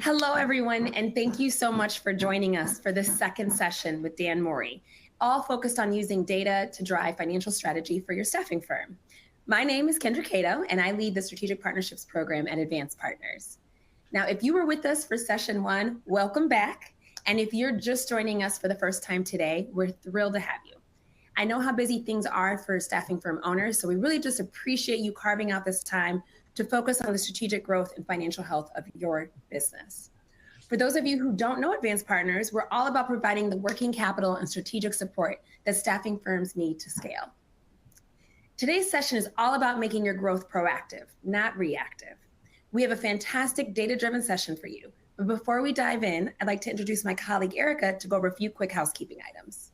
Hello, everyone, and thank you so much for joining us for this second session with Dan Mori, all focused on using data to drive financial strategy for your staffing firm. My name is Kendra Cato, and I lead the Strategic Partnerships Program at Advanced Partners. Now, if you were with us for session one, welcome back. And if you're just joining us for the first time today, we're thrilled to have you. I know how busy things are for staffing firm owners, so we really just appreciate you carving out this time to focus on the strategic growth and financial health of your business. For those of you who don't know Advanced Partners, we're all about providing the working capital and strategic support that staffing firms need to scale. Today's session is all about making your growth proactive, not reactive. We have a fantastic data-driven session for you. But before we dive in, I'd like to introduce my colleague, Erica, to go over a few quick housekeeping items.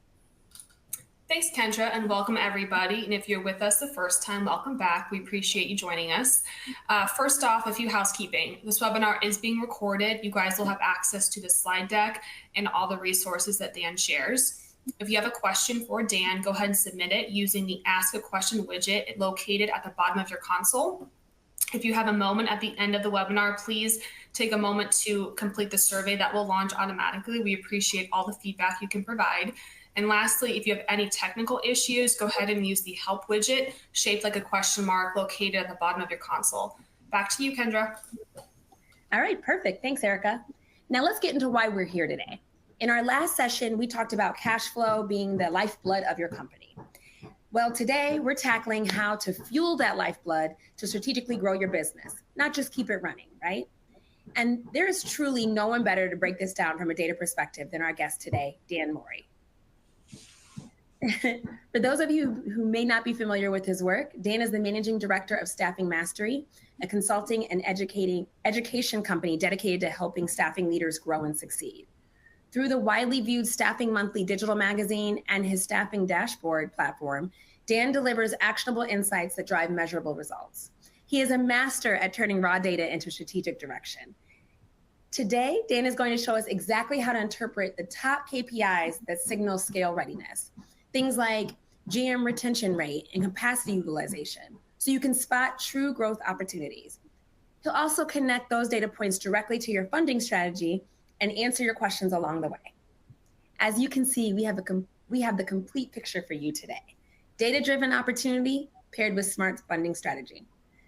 Thanks, Kendra, and welcome everybody. And if you're with us the first time, welcome back. We appreciate you joining us. First off, a few housekeeping. This webinar is being recorded. You guys will have access to the slide deck and all the resources that Dan shares. If you have a question for Dan, go ahead and submit it using the Ask a Question widget located at the bottom of your console. If you have a moment at the end of the webinar, please take a moment to complete the survey that will launch automatically. We appreciate all the feedback you can provide. And lastly, if you have any technical issues, go ahead and use the help widget shaped like a question mark located at the bottom of your console. Back to you, Kendra. All right, perfect. Thanks, Erica. Now let's get into why we're here today. In our last session, we talked about cash flow being the lifeblood of your company. Well, today we're tackling how to fuel that lifeblood to strategically grow your business, not just keep it running, right? And there is truly no one better to break this down from a data perspective than our guest today, Dan Mori. For those of you who may not be familiar with his work, Dan is the managing director of Staffing Mastery, a consulting and education company dedicated to helping staffing leaders grow and succeed. Through the widely viewed Staffing Monthly digital magazine and his Staffing Dashboard platform, Dan delivers actionable insights that drive measurable results. He is a master at turning raw data into strategic direction. Today, Dan is going to show us exactly how to interpret the top KPIs that signal scale readiness. Things like GM retention rate and capacity utilization, so you can spot true growth opportunities. He'll also connect those data points directly to your funding strategy and answer your questions along the way. As you can see, we have the complete picture for you today. Data-driven opportunity paired with smart funding strategy.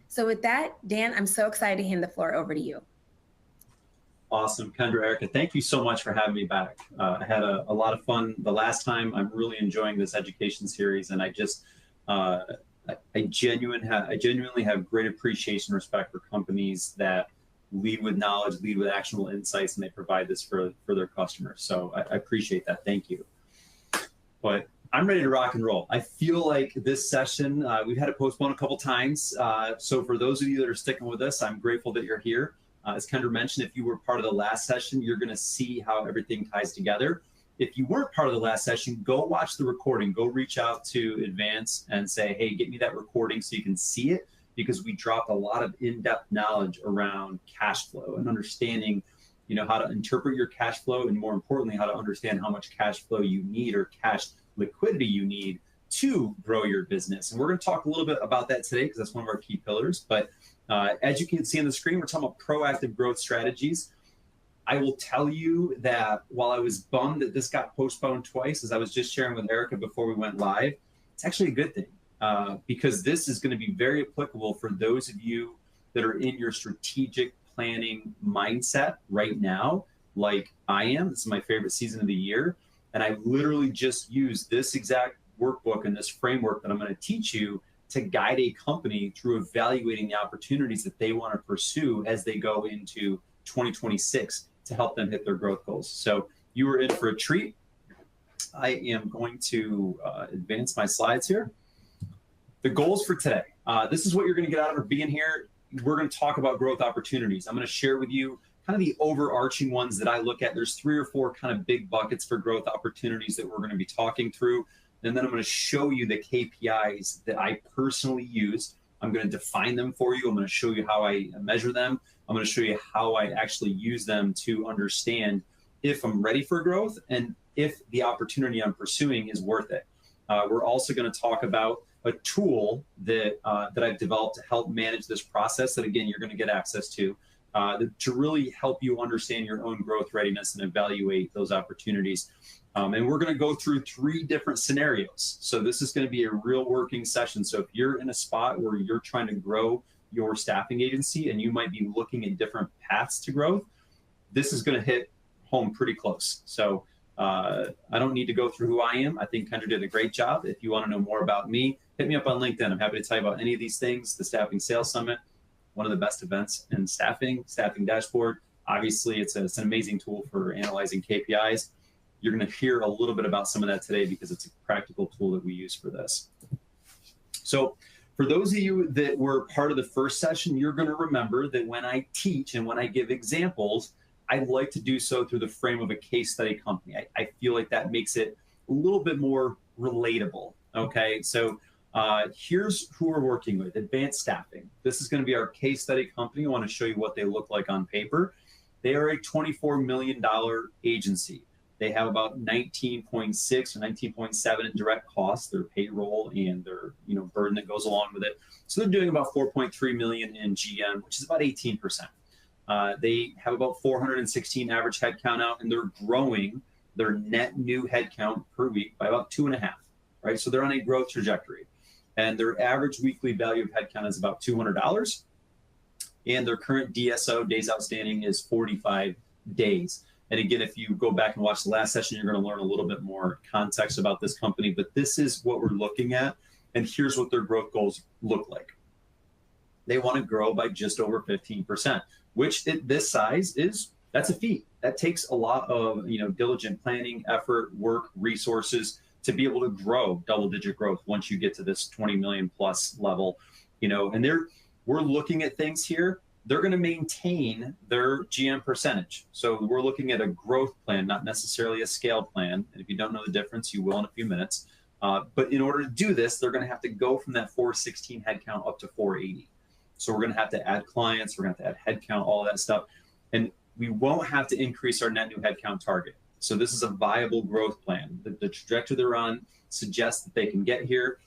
So with that, Dan, I'm so excited to hand the floor over to you. Awesome, Kendra, Erica, thank you so much for having me back. I had a lot of fun the last time. I'm really enjoying this education series, and I genuinely have great appreciation and respect for companies that lead with knowledge, lead with actionable insights, and they provide this for their customers. So I appreciate that. Thank you. But I'm ready to rock and roll. I feel like this session, we've had it postponed a couple times. So for those of you that are sticking with us, I'm grateful that you're here. As Kendra mentioned, if you were part of the last session, you're going to see how everything ties together. If you weren't part of the last session, go watch the recording. Go reach out to Advance and say, hey, get me that recording so you can see it, because we dropped a lot of in-depth knowledge around cash flow and understanding, how to interpret your cash flow, and more importantly, how to understand how much cash flow you need or cash liquidity you need to grow your business. And we're going to talk a little bit about that today because that's one of our key pillars. But as you can see on the screen, we're talking about proactive growth strategies. I will tell you that while I was bummed that this got postponed twice, as I was just sharing with Erica before we went live, it's actually a good thing because this is going to be very applicable for those of you that are in your strategic planning mindset right now, like I am. This is my favorite season of the year. And I literally just used this exact workbook and this framework that I'm going to teach you to guide a company through evaluating the opportunities that they want to pursue as they go into 2026 to help them hit their growth goals. So you are in for a treat. I am going to advance my slides here. The goals for today. This is what you're going to get out of being here. We're going to talk about growth opportunities. I'm going to share with you kind of the overarching ones that I look at. There's 3 or 4 kind of big buckets for growth opportunities that we're going to be talking through. And then I'm going to show you the KPIs that I personally use. I'm going to define them for you. I'm going to show you how I measure them. I'm going to show you how I actually use them to understand if I'm ready for growth and if the opportunity I'm pursuing is worth it. We're also going to talk about a tool that I've developed to help manage this process that, again, you're going to get access to. to really help you understand your own growth readiness and evaluate those opportunities. And we're going to go through 3 different scenarios. So this is going to be a real working session. So if you're in a spot where you're trying to grow your staffing agency and you might be looking at different paths to growth, this is going to hit home pretty close. So I don't need to go through who I am. I think Kendra did a great job. If you want to know more about me, hit me up on LinkedIn. I'm happy to tell you about any of these things. The Staffing Sales Summit, one of the best events in staffing dashboard. Obviously, it's an amazing tool for analyzing KPIs. You're going to hear a little bit about some of that today because it's a practical tool that we use for this. So for those of you that were part of the first session, you're going to remember that when I teach and when I give examples, I like to do so through the frame of a case study company. I feel like that makes it a little bit more relatable. Okay, so here's who we're working with, Advanced Staffing. This is going to be our case study company. I want to show you what they look like on paper. They are a $24 million agency. They have about 19.6 or 19.7 in direct costs, their payroll and their burden that goes along with it. So they're doing about 4.3 million in GM, which is about 18%. They have about 416 average headcount out, and they're growing their net new headcount per week by about 2.5, right? So they're on a growth trajectory. And their average weekly value of headcount is about $200. And their current DSO, days outstanding, is 45 days. And again, if you go back and watch the last session, you're going to learn a little bit more context about this company. But this is what we're looking at. And here's what their growth goals look like. They want to grow by just over 15%, which at this size that's a feat. That takes a lot of diligent planning, effort, work, resources to be able to grow double-digit growth once you get to this 20 million plus level. And we're looking at things here. They're going to maintain their GM percentage. So we're looking at a growth plan, not necessarily a scale plan. And if you don't know the difference, you will in a few minutes. But in order to do this, they're going to have to go from that 416 headcount up to 480. So we're going to have to add clients, we're going to have to add headcount, all that stuff. And we won't have to increase our net new headcount target. So this is a viable growth plan. The trajectory they're on suggests that they can get here.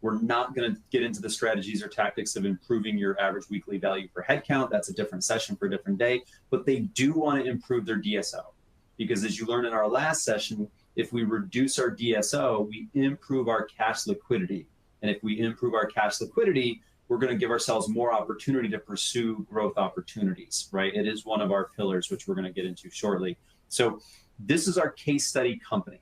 We're not going to get into the strategies or tactics of improving your average weekly value per headcount. That's a different session for a different day. But they do want to improve their DSO. Because as you learned in our last session, if we reduce our DSO, we improve our cash liquidity. And if we improve our cash liquidity, we're going to give ourselves more opportunity to pursue growth opportunities, right? It is one of our pillars, which we're going to get into shortly. So this is our case study company.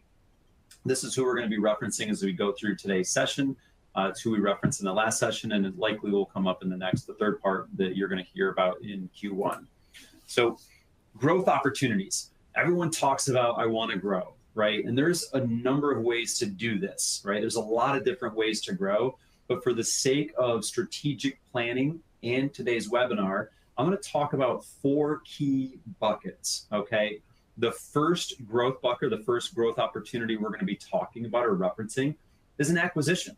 This is who we're going to be referencing as we go through today's session. It's who we referenced in the last session, and it likely will come up in the third part that you're going to hear about in Q1. So growth opportunities. Everyone talks about, I want to grow, right? And there's a number of ways to do this, right? There's a lot of different ways to grow. But for the sake of strategic planning and today's webinar, I'm going to talk about 4 key buckets, okay? The first growth bucket, the first growth opportunity we're going to be talking about or referencing is an acquisition.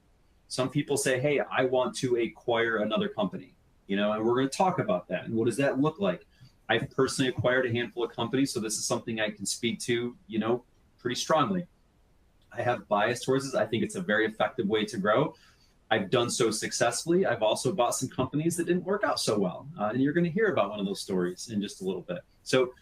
Some people say, hey, I want to acquire another company, and we're going to talk about that. And what does that look like? I've personally acquired a handful of companies, so this is something I can speak to, pretty strongly. I have bias towards this. I think it's a very effective way to grow. I've done so successfully. I've also bought some companies that didn't work out so well. And you're going to hear about one of those stories in just a little bit. So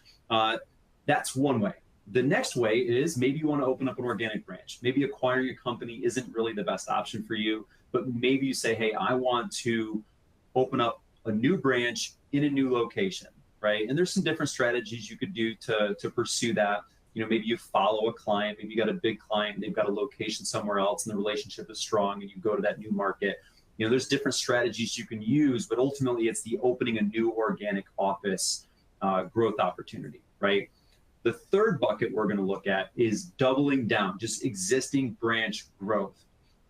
that's one way. The next way is maybe you want to open up an organic branch. Maybe acquiring a company isn't really the best option for you, but maybe you say, hey, I want to open up a new branch in a new location, right? And there's some different strategies you could do to pursue that. Maybe you follow a client, maybe you got a big client, they've got a location somewhere else and the relationship is strong and you go to that new market. There's different strategies you can use, but ultimately it's the opening a new organic office growth opportunity, right? The third bucket we're going to look at is doubling down, just existing branch growth.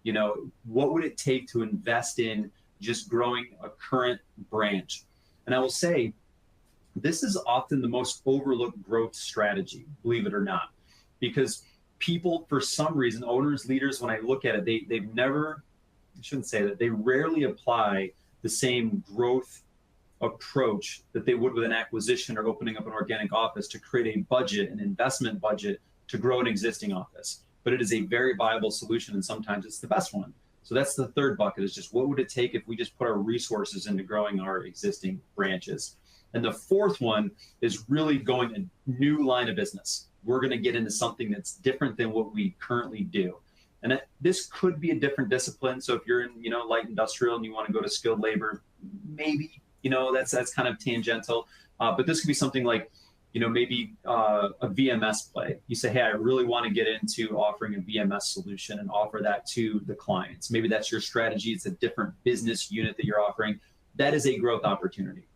What would it take to invest in just growing a current branch? And I will say, this is often the most overlooked growth strategy, believe it or not, because people, for some reason, owners, leaders, when I look at it, they've never, I shouldn't say that, they rarely apply the same growth approach that they would with an acquisition or opening up an organic office to create a budget, an investment budget to grow an existing office. But it is a very viable solution, and sometimes it's the best one. So that's the third bucket, is just what would it take if we just put our resources into growing our existing branches? And the fourth one is really going a new line of business. We're going to get into something that's different than what we currently do. And this could be a different discipline. So if you're in, light industrial and you want to go to skilled labor, maybe, that's kind of tangential. But this could be something like, maybe a VMS play. You say, hey, I really want to get into offering a VMS solution and offer that to the clients. Maybe that's your strategy. It's a different business unit that you're offering. That is a growth opportunity.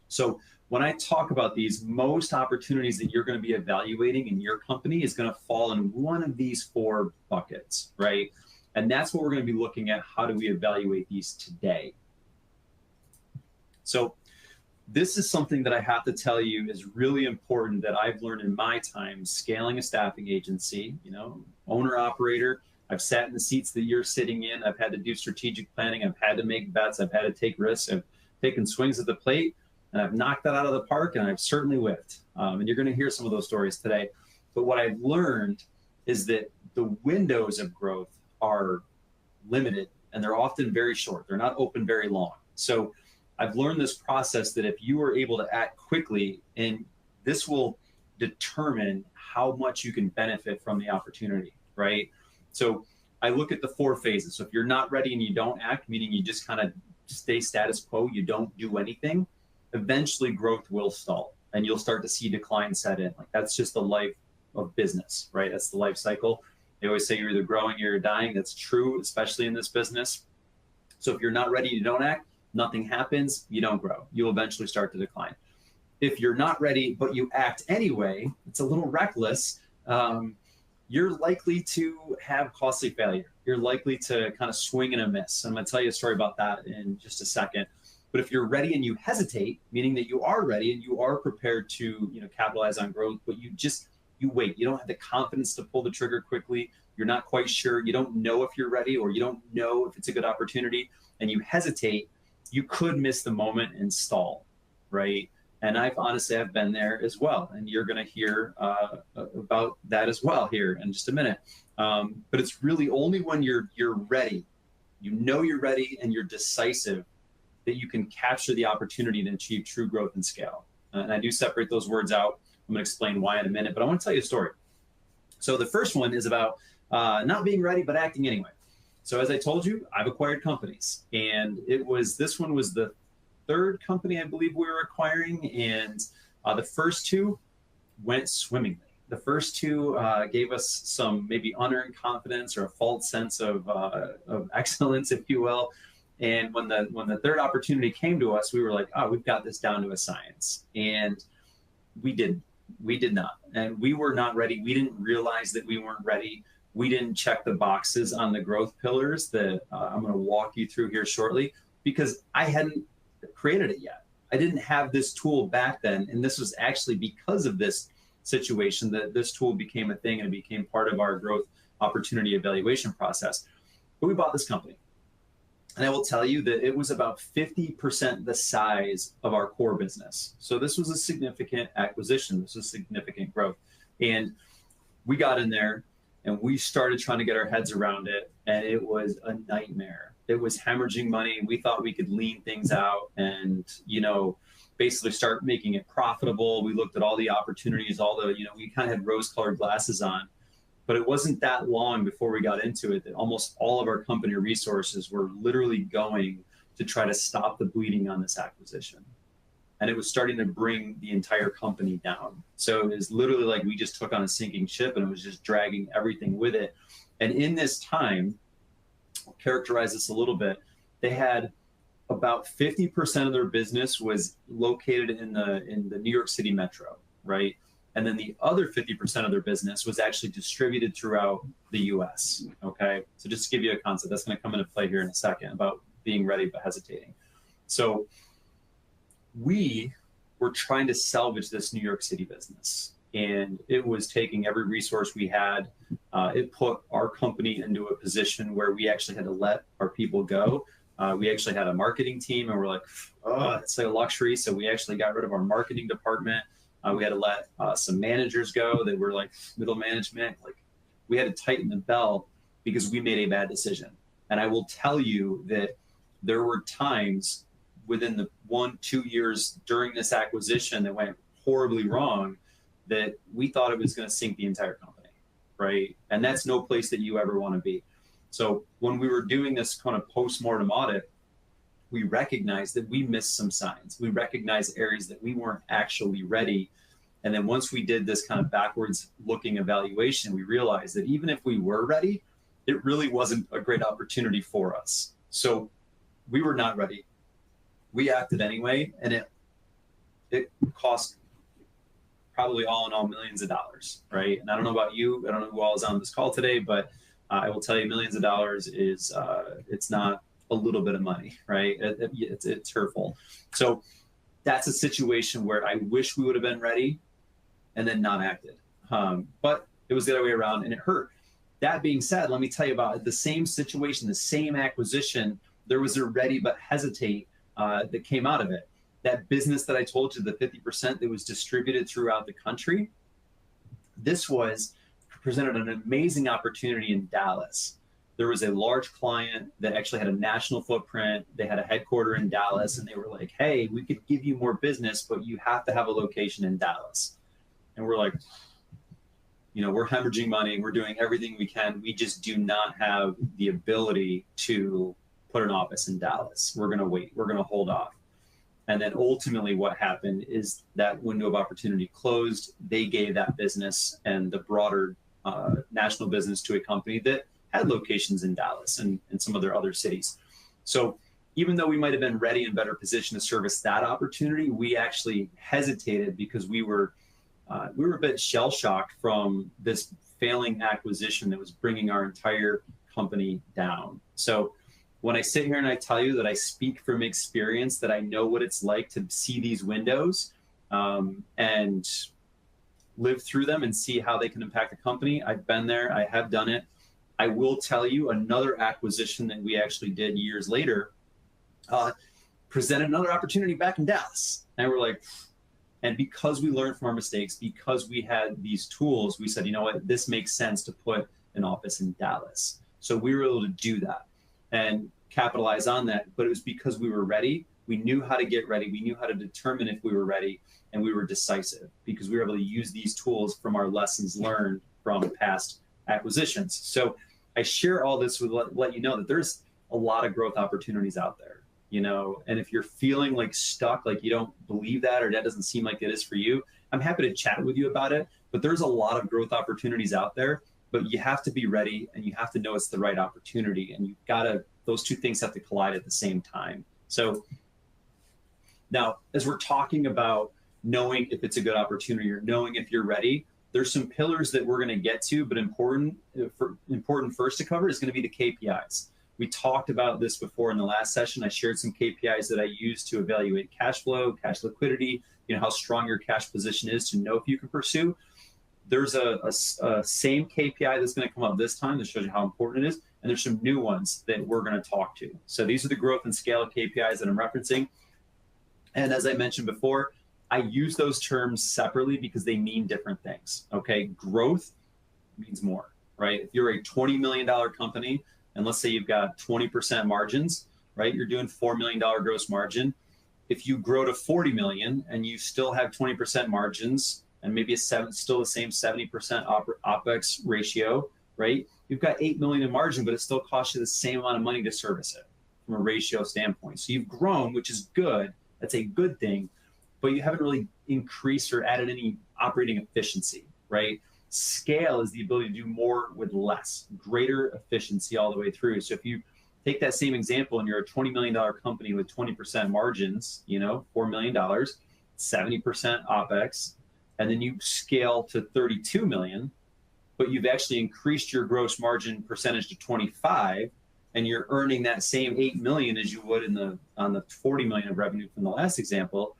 So when I talk about these, most opportunities that you're going to be evaluating in your company is going to fall in one of these four buckets, right? And that's what we're going to be looking at. How do we evaluate these today? So this is something that I have to tell you is really important that I've learned in my time scaling a staffing agency, owner operator. I've sat in the seats that you're sitting in. I've had to do strategic planning. I've had to make bets. I've had to take risks. I've taken swings at the plate, and I've knocked that out of the park, and I've certainly whiffed. And you're going to hear some of those stories today. But what I've learned is that the windows of growth are limited, and they're often very short. They're not open very long. So I've learned this process that if you are able to act quickly, and this will determine how much you can benefit from the opportunity, right? So I look at the four phases. So if you're not ready and you don't act, meaning you just kind of stay status quo, you don't do anything, eventually growth will stall and you'll start to see decline set in. Like that's just the life of business, right? That's the life cycle. They always say you're either growing or you're dying. That's true, especially in this business. So if you're not ready, you don't act, nothing happens, you don't grow. You'll eventually start to decline. If you're not ready, but you act anyway, it's a little reckless. You're likely to have costly failure. You're likely to kind of swing and a miss. I'm going to tell you a story about that in just a second. But if you're ready and you hesitate, meaning that you are ready and you are prepared to, capitalize on growth, but you wait. You don't have the confidence to pull the trigger quickly. You're not quite sure. You don't know if you're ready or you don't know if it's a good opportunity, and you hesitate, you could miss the moment and stall, right? And I've been there as well. And you're going to hear about that as well here in just a minute. But it's really only when you're ready, you're ready and you're decisive, that you can capture the opportunity to achieve true growth and scale. And I do separate those words out. I'm going to explain why in a minute, but I want to tell you a story. So the first one is about not being ready, but acting anyway. So as I told you, I've acquired companies, and this one was the third company I believe we were acquiring, and the first two went swimmingly. The first two gave us some maybe unearned confidence or a false sense of excellence, if you will. And when the third opportunity came to us, we were like, oh, we've got this down to a science. And we did not. And we were not ready. We didn't realize that we weren't ready. We didn't check the boxes on the growth pillars that I'm going to walk you through here shortly, because I hadn't created it yet. I didn't have this tool back then. And this was actually because of this situation that this tool became a thing and it became part of our growth opportunity evaluation process. But we bought this company. And I will tell you that it was about 50% the size of our core business. So this was a significant acquisition. This was significant growth. And we got in there and we started trying to get our heads around it. And it was a nightmare. It was hemorrhaging money. We thought we could lean things out and, basically start making it profitable. We looked at all the opportunities, we kind of had rose-colored glasses on. But it wasn't that long before we got into it that almost all of our company resources were literally going to try to stop the bleeding on this acquisition. And it was starting to bring the entire company down. So it was literally like we just took on a sinking ship and it was just dragging everything with it. And in this time, I'll characterize this a little bit, they had about 50% of their business was located in the New York City metro, right? And then the other 50% of their business was actually distributed throughout the US, okay? So just to give you a concept, that's gonna come into play here in a second about being ready but hesitating. So we were trying to salvage this New York City business, and it was taking every resource we had. It put our company into a position where we actually had to let our people go. We actually had a marketing team, and we're like, oh, it's like a luxury. So we actually got rid of our marketing department. We had to let some managers go. They were like middle management. Like we had to tighten the belt because we made a bad decision. And I will tell you that there were times within the 1-2 years during this acquisition that went horribly wrong, that we thought it was going to sink the entire company, right? And that's no place that you ever want to be. So when we were doing this kind of post-mortem audit, we recognized that we missed some signs. We recognized areas that we weren't actually ready. And then once we did this kind of backwards looking evaluation, we realized that even if we were ready, it really wasn't a great opportunity for us. So we were not ready. We acted anyway, and it cost probably all in all millions of dollars, right? And I don't know about you, I don't know who all is on this call today, but I will tell you millions of dollars is, it's not a little bit of money, right? It's hurtful. So that's a situation where I wish we would have been ready and then not acted. But it was the other way around and it hurt. That being said, let me tell you about the same situation, the same acquisition. There was a ready but hesitate that came out of it. That business that I told you, the 50% that was distributed throughout the country, this presented an amazing opportunity in Dallas. There was a large client that actually had a national footprint. They had a headquarter in Dallas, and they were like, hey, we could give you more business, but you have to have a location in Dallas. And we're like, we're hemorrhaging money. We're doing everything we can. We just do not have the ability to put an office in Dallas. We're going to wait. We're going to hold off. And then ultimately what happened is that window of opportunity closed. They gave that business and the broader national business to a company that had locations in Dallas and some of their other cities. So even though we might have been ready and better positioned to service that opportunity, we actually hesitated because we were a bit shell-shocked from this failing acquisition that was bringing our entire company down. So when I sit here and I tell you that I speak from experience, that I know what it's like to see these windows and live through them and see how they can impact the company, I've been there, I have done it. I will tell you another acquisition that we actually did years later presented another opportunity back in Dallas. And we're like, and because we learned from our mistakes, because we had these tools, we said, you know what, this makes sense to put an office in Dallas. So we were able to do that and capitalize on that. But it was because we were ready. We knew how to get ready. We knew how to determine if we were ready, and we were decisive because we were able to use these tools from our lessons learned from past acquisitions. So I share all this with let you know that there's a lot of growth opportunities out there, and if you're feeling like stuck, like you don't believe that, or that doesn't seem like it is for you, I'm happy to chat with you about it. But there's a lot of growth opportunities out there, but you have to be ready and you have to know it's the right opportunity, and those two things have to collide at the same time. So now, as we're talking about knowing if it's a good opportunity or knowing if you're ready, there's some pillars that we're going to get to, but important first to cover is going to be the KPIs. We talked about this before in the last session. I shared some KPIs that I use to evaluate cash flow, cash liquidity, how strong your cash position is to know if you can pursue. There's a same KPI that's going to come up this time that shows you how important it is. And there's some new ones that we're going to talk to. So these are the growth and scale KPIs that I'm referencing. And as I mentioned before, I use those terms separately because they mean different things. Okay, growth means more, right? If you're a $20 million company, and let's say you've got 20% margins, right? You're doing $4 million gross margin. If you grow to 40 million and you still have 20% margins and maybe still the same 70% OpEx ratio, right? You've got 8 million in margin, but it still costs you the same amount of money to service it from a ratio standpoint. So you've grown, which is good. That's a good thing, but you haven't really increased or added any operating efficiency, right? Scale is the ability to do more with less, greater efficiency all the way through. So if you take that same example and you're a $20 million company with 20% margins, $4 million, 70% OpEx, and then you scale to 32 million, but you've actually increased your gross margin percentage to 25, and you're earning that same 8 million as you would on the 40 million of revenue from the last example.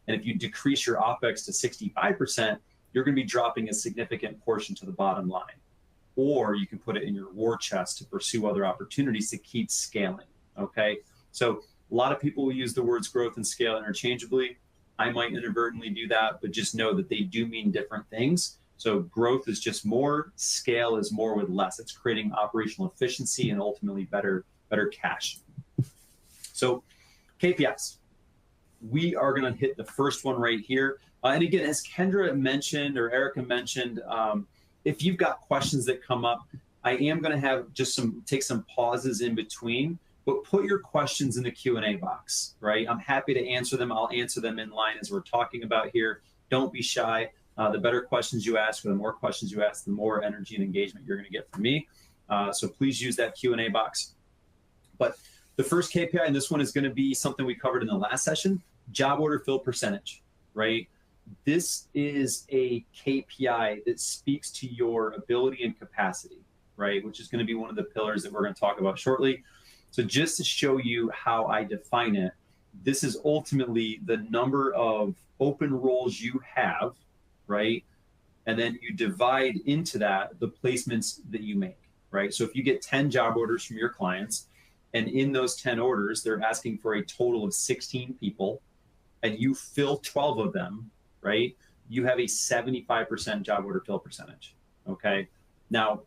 And if you decrease your OpEx to 65%, you're going to be dropping a significant portion to the bottom line. Or you can put it in your war chest to pursue other opportunities to keep scaling, okay? So a lot of people will use the words growth and scale interchangeably. I might inadvertently do that, but just know that they do mean different things. So growth is just more, scale is more with less. It's creating operational efficiency and ultimately better cash. So KPIs, we are going to hit the first one right here. And again, as Kendra mentioned, or Erica mentioned, if you've got questions that come up, I am going to have just take some pauses in between, but put your questions in the Q&A box, right? I'm happy to answer them. I'll answer them in line as we're talking about here. Don't be shy. The better questions you ask, or the more questions you ask, the more energy and engagement you're going to get from me. So please use that Q&A box. But the first KPI, and this one is going to be something we covered in the last session, job order fill percentage, right? This is a KPI that speaks to your ability and capacity, right? Which is going to be one of the pillars that we're going to talk about shortly. So just to show you how I define it, this is ultimately the number of open roles you have, right? And then you divide into that the placements that you make, right? So if you get 10 job orders from your clients, and in those 10 orders, they're asking for a total of 16 people, and you fill 12 of them, right? You have a 75% job order fill percentage, okay? Now,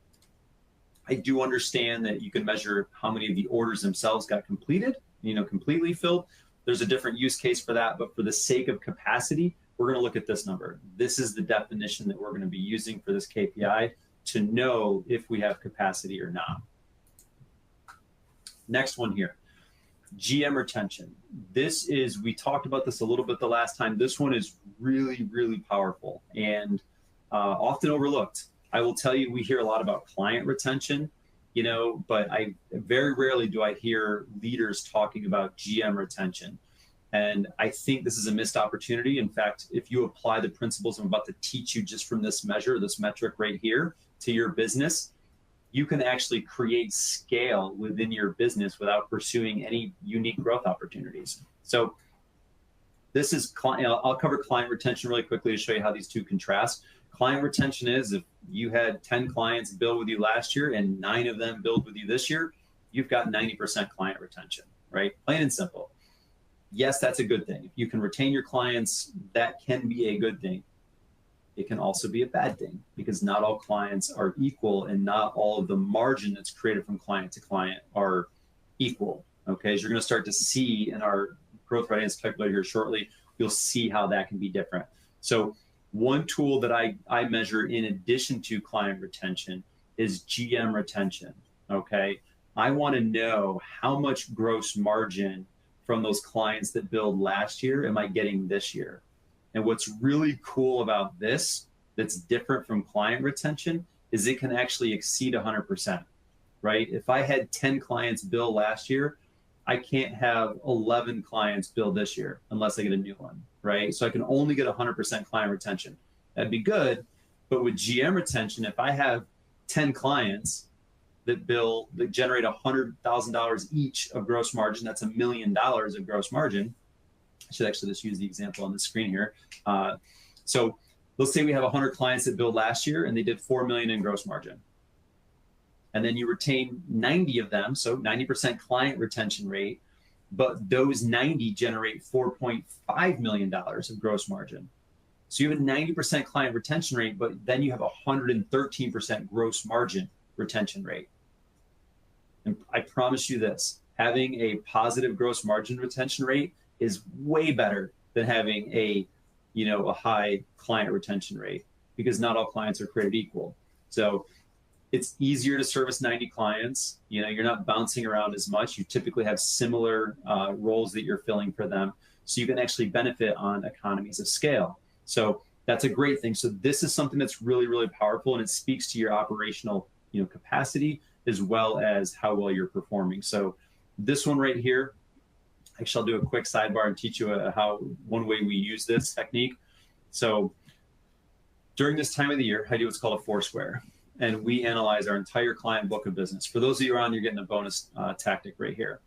I do understand that you can measure how many of the orders themselves got completed, completely filled. There's a different use case for that, but for the sake of capacity, we're going to look at this number. This is the definition that we're going to be using for this KPI to know if we have capacity or not. Next one here, GM retention. This is, we talked about this a little bit the last time. This one is really, really powerful and often overlooked. I will tell you, we hear a lot about client retention, but very rarely do I hear leaders talking about GM retention. And I think this is a missed opportunity. In fact, if you apply the principles I'm about to teach you just from this measure, this metric right here, to your business, you can actually create scale within your business without pursuing any unique growth opportunities. So this is, I'll cover client retention really quickly to show you how these two contrast. Client retention is if you had 10 clients bill with you last year and 9 of them billed with you this year, you've got 90% client retention, right? Plain and simple. Yes, that's a good thing. If you can retain your clients, that can be a good thing. It can also be a bad thing because not all clients are equal and not all of the margin that's created from client to client are equal. Okay, as you're going to start to see in our growth readiness calculator here shortly, you'll see how that can be different. So one tool that I measure in addition to client retention is GM retention. Okay, I want to know how much gross margin from those clients that billed last year am I getting this year? And what's really cool about this that's different from client retention is it can actually exceed 100%, right? If I had 10 clients bill last year, I can't have 11 clients bill this year unless I get a new one, right? So I can only get 100% client retention. That'd be good. But with GM retention, if I have 10 clients that generate $100,000 each of gross margin, that's $1 million of gross margin. I should actually just use the example on the screen here. So let's say we have 100 clients that billed last year and they did 4 million in gross margin. And then you retain 90 of them, so 90% client retention rate, but those 90 generate $4.5 million of gross margin. So you have a 90% client retention rate, but then you have a 113% gross margin retention rate. And I promise you this, having a positive gross margin retention rate is way better than having a high client retention rate because not all clients are created equal. So it's easier to service 90 clients. You're not bouncing around as much. You typically have similar roles that you're filling for them. So you can actually benefit on economies of scale. So that's a great thing. So this is something that's really, really powerful, and it speaks to your operational capacity as well as how well you're performing. So this one right here, actually, I'll do a quick sidebar and teach you one way we use this technique. So during this time of the year, I do what's called a Foursquare, and we analyze our entire client book of business. For those of you around, you're getting a bonus tactic right here.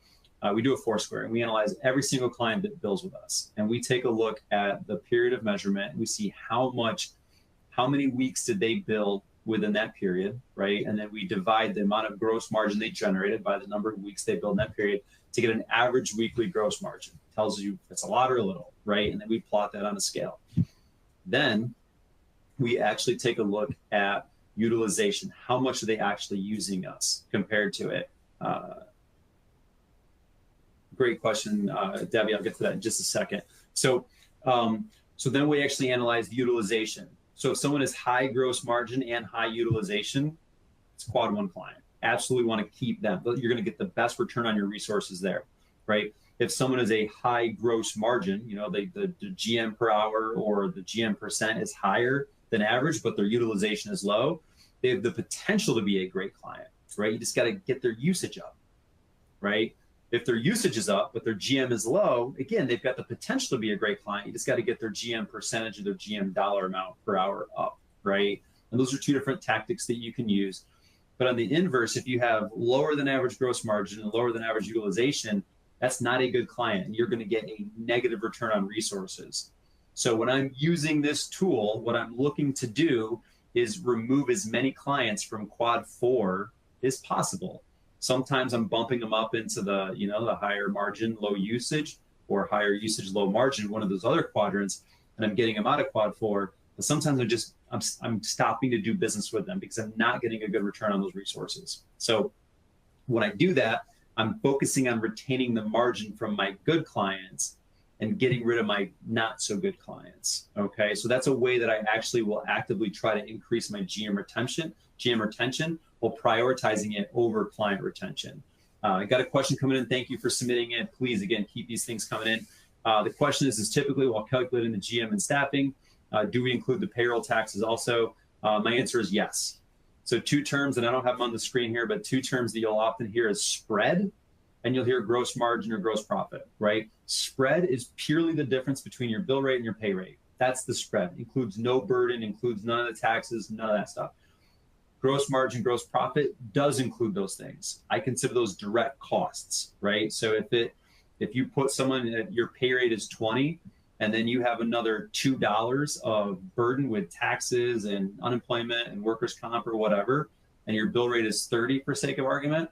We do a Foursquare, and we analyze every single client that bills with us, and we take a look at the period of measurement. We see how many weeks did they bill within that period, right? And then we divide the amount of gross margin they generated by the number of weeks they billed in that period to get an average weekly gross margin. Tells you if it's a lot or a little, right? And then we plot that on a scale. Then we actually take a look at utilization. How much are they actually using us compared to it? great question, Debbie. I'll get to that in just a second. So, so then we actually analyze the utilization. So if someone has high gross margin and high utilization, it's quad one client. Absolutely want to keep them. You're going to get the best return on your resources there, right? If someone is a high gross margin, you know, the GM per hour or the GM percent is higher than average, but their utilization is low, they have the potential to be a great client, right? You just got to get their usage up, right? If their usage is up, but their GM is low, again, they've got the potential to be a great client. You just got to get their GM percentage or their GM dollar amount per hour up, right? And those are two different tactics that you can use. But on the inverse, if you have lower than average gross margin and lower than average utilization, that's not a good client. And you're going to get a negative return on resources. So when I'm using this tool, what I'm looking to do is remove as many clients from quad 4 as possible. Sometimes I'm bumping them up into the, you know, the higher margin, low usage, or higher usage, low margin, one of those other quadrants, and I'm getting them out of quad 4. But sometimes I'm stopping to do business with them because I'm not getting a good return on those resources. So when I do that, I'm focusing on retaining the margin from my good clients and getting rid of my not so good clients. Okay, so that's a way that I actually will actively try to increase my GM retention while prioritizing it over client retention. I got a question coming in. Thank you for submitting it. Please, again, keep these things coming in. The question is typically while calculating the GM and staffing, do we include the payroll taxes also? My answer is yes. So two terms, and I don't have them on the screen here, but two terms that you'll often hear is spread, and you'll hear gross margin or gross profit, right? Spread is purely the difference between your bill rate and your pay rate. That's the spread. Includes no burden, includes none of the taxes, none of that stuff. Gross margin, gross profit does include those things. I consider those direct costs, right? So if you put someone at your pay rate is 20, and then you have another $2 of burden with taxes and unemployment and workers' comp or whatever, and your bill rate is 30 for sake of argument,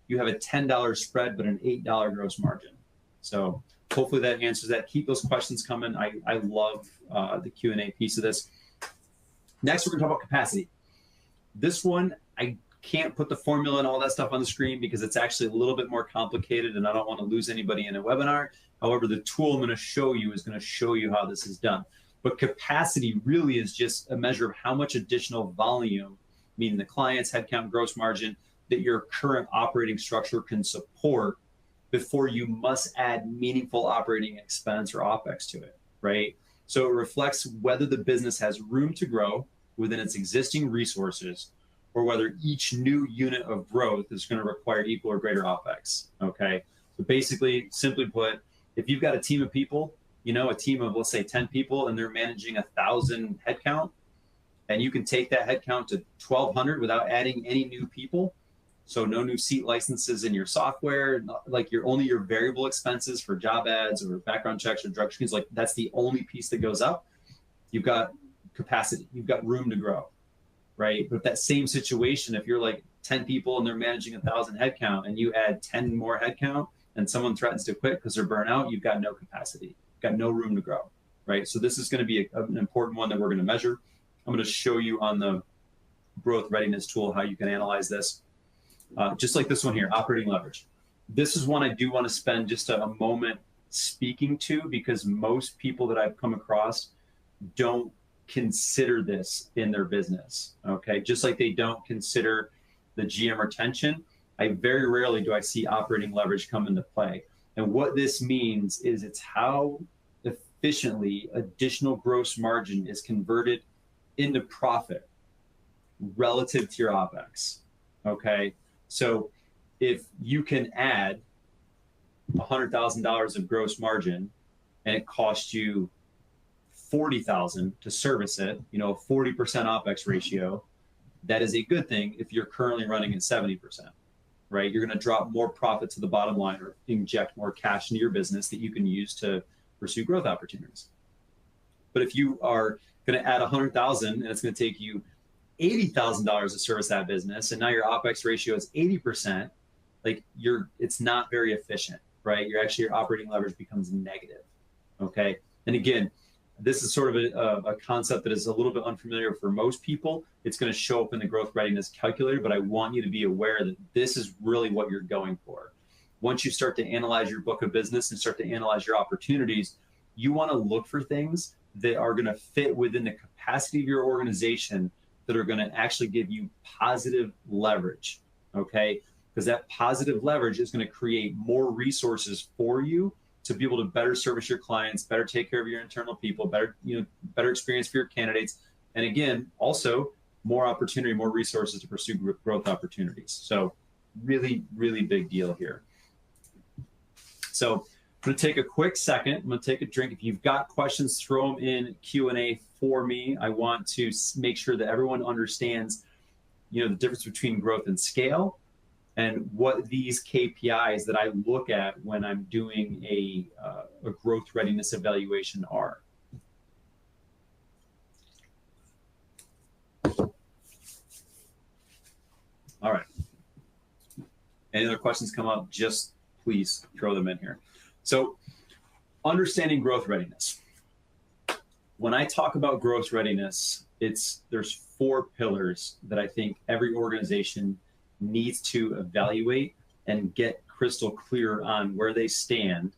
you have a $10 spread, but an $8 gross margin. So hopefully that answers that. Keep those questions coming. I love the Q&A piece of this. Next, we're gonna talk about capacity. This one, I can't put the formula and all that stuff on the screen because it's actually a little bit more complicated and I don't want to lose anybody in a webinar. However, the tool I'm going to show you is going to show you how this is done. But capacity really is just a measure of how much additional volume, meaning the client's headcount, gross margin, that your current operating structure can support before you must add meaningful operating expense or OpEx to it, right? So it reflects whether the business has room to grow within its existing resources or whether each new unit of growth is going to require equal or greater OpEx, okay? So basically, simply put, if you've got a team of people, you know, a team of, let's say 10 people, and they're managing 1,000 headcount, and you can take that headcount to 1,200 without adding any new people. So no new seat licenses in your software, like only your variable expenses for job ads or background checks or drug screens, like that's the only piece that goes up. You've got capacity, you've got room to grow, right? But that same situation, if you're like 10 people and they're managing 1,000 headcount and you add 10 more headcount and someone threatens to quit because they're burnt out, you've got no capacity, you've got no room to grow, right? So this is going to be an important one that we're going to measure. I'm going to show you on the growth readiness tool how you can analyze this. Just like this one here, operating leverage. This is one I do want to spend just a moment speaking to because most people that I've come across don't consider this in their business, okay? Just like they don't consider the GM retention, very rarely do I see operating leverage come into play. And what this means is it's how efficiently additional gross margin is converted into profit relative to your OpEx, okay? So if you can add $100,000 of gross margin and it costs you $40,000 to service it, you know, 40% OpEx ratio, that is a good thing if you're currently running at 70%, right? You're going to drop more profit to the bottom line or inject more cash into your business that you can use to pursue growth opportunities. But if you are going to add $100,000 and it's going to take you $80,000 to service that business, and now your OpEx ratio is 80%, like it's not very efficient, right? Your operating leverage becomes negative, okay? And again, this is sort of a concept that is a little bit unfamiliar for most people. It's going to show up in the growth readiness calculator, but I want you to be aware that this is really what you're going for. once you start to analyze your book of business and start to analyze your opportunities, you want to look for things that are going to fit within the capacity of your organization that are going to actually give you positive leverage, okay? Because that positive leverage is going to create more resources for you to be able to better service your clients, better take care of your internal people, better, better experience for your candidates. And again, also more opportunity, more resources to pursue growth opportunities. So really, really big deal here. So I'm going to take a quick second. I'm going to take a drink. If you've got questions, throw them in Q&A for me. I want to make sure that everyone understands, the difference between growth and scale, and what these KPIs that I look at when I'm doing a growth readiness evaluation are. All right. Any other questions come up, just please throw them in here. So understanding growth readiness. When I talk about growth readiness, there's 4 pillars that I think every organization needs to evaluate and get crystal clear on where they stand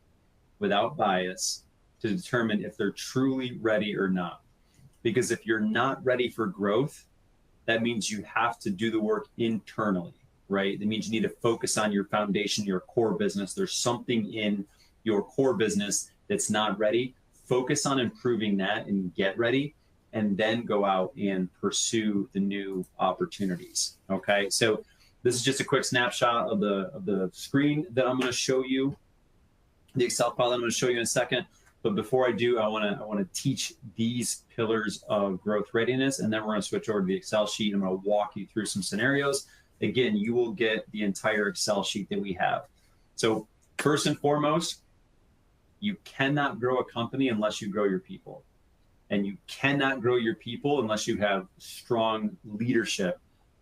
without bias to determine if they're truly ready or not. Because if you're not ready for growth, that means you have to do the work internally, right? That means you need to focus on your foundation, your core business. There's something in your core business that's not ready. Focus on improving that and get ready, and then go out and pursue the new opportunities, okay? So this is just a quick snapshot of the screen that I'm going to show you, the Excel file that I'm going to show you in a second. But before I do, I want to teach these pillars of growth readiness, and then we're going to switch over to the Excel sheet. I'm going to walk you through some scenarios. Again, you will get the entire Excel sheet that we have. So first and foremost, you cannot grow a company unless you grow your people. And you cannot grow your people unless you have strong leadership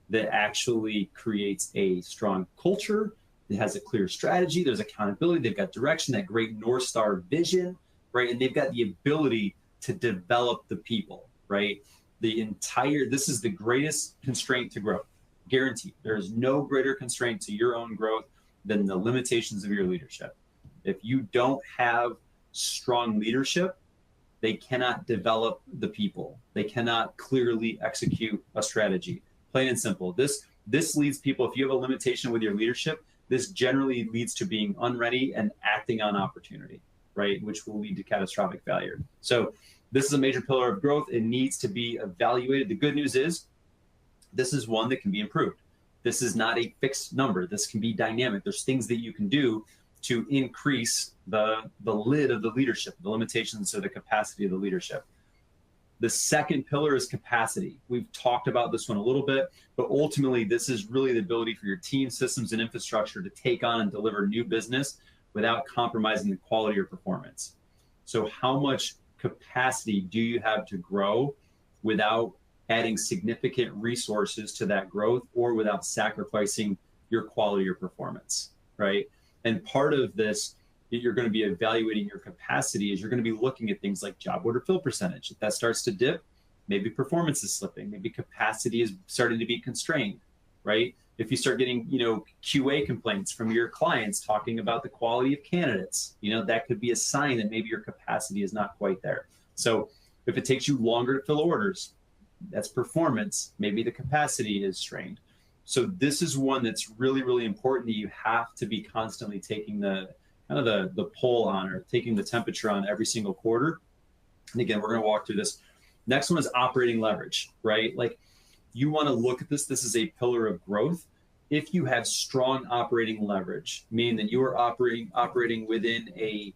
that actually creates a strong culture, that has a clear strategy, there's accountability, they've got direction, that great North Star vision, right? And they've got the ability to develop the people, right? This is the greatest constraint to growth, guaranteed. There is no greater constraint to your own growth than the limitations of your leadership. If you don't have strong leadership, they cannot develop the people. They cannot clearly execute a strategy. Plain and simple. This leads people, if you have a limitation with your leadership, this generally leads to being unready and acting on opportunity, right? Which will lead to catastrophic failure. So this is a major pillar of growth. It needs to be evaluated. The good news is this is one that can be improved. This is not a fixed number. This can be dynamic. There's things that you can do to increase the lid of the leadership, the limitations or the capacity of the leadership. The second pillar is capacity. We've talked about this one a little bit, but ultimately this is really the ability for your team, systems, and infrastructure to take on and deliver new business without compromising the quality or performance. So how much capacity do you have to grow without adding significant resources to that growth or without sacrificing your quality or performance, right? And part of this that you're going to be evaluating your capacity is you're going to be looking at things like job order fill percentage. If that starts to dip, maybe performance is slipping, maybe capacity is starting to be constrained, right? If you start getting, QA complaints from your clients talking about the quality of candidates, that could be a sign that maybe your capacity is not quite there. So if it takes you longer to fill orders, that's performance. Maybe the capacity is strained. So this is one that's really, really important that you have to be constantly taking the pull on, or taking the temperature on every single quarter. And again, we're going to walk through this. Next one is operating leverage, right? Like, you want to look at this. This is a pillar of growth. If you have strong operating leverage, meaning that you are operating within a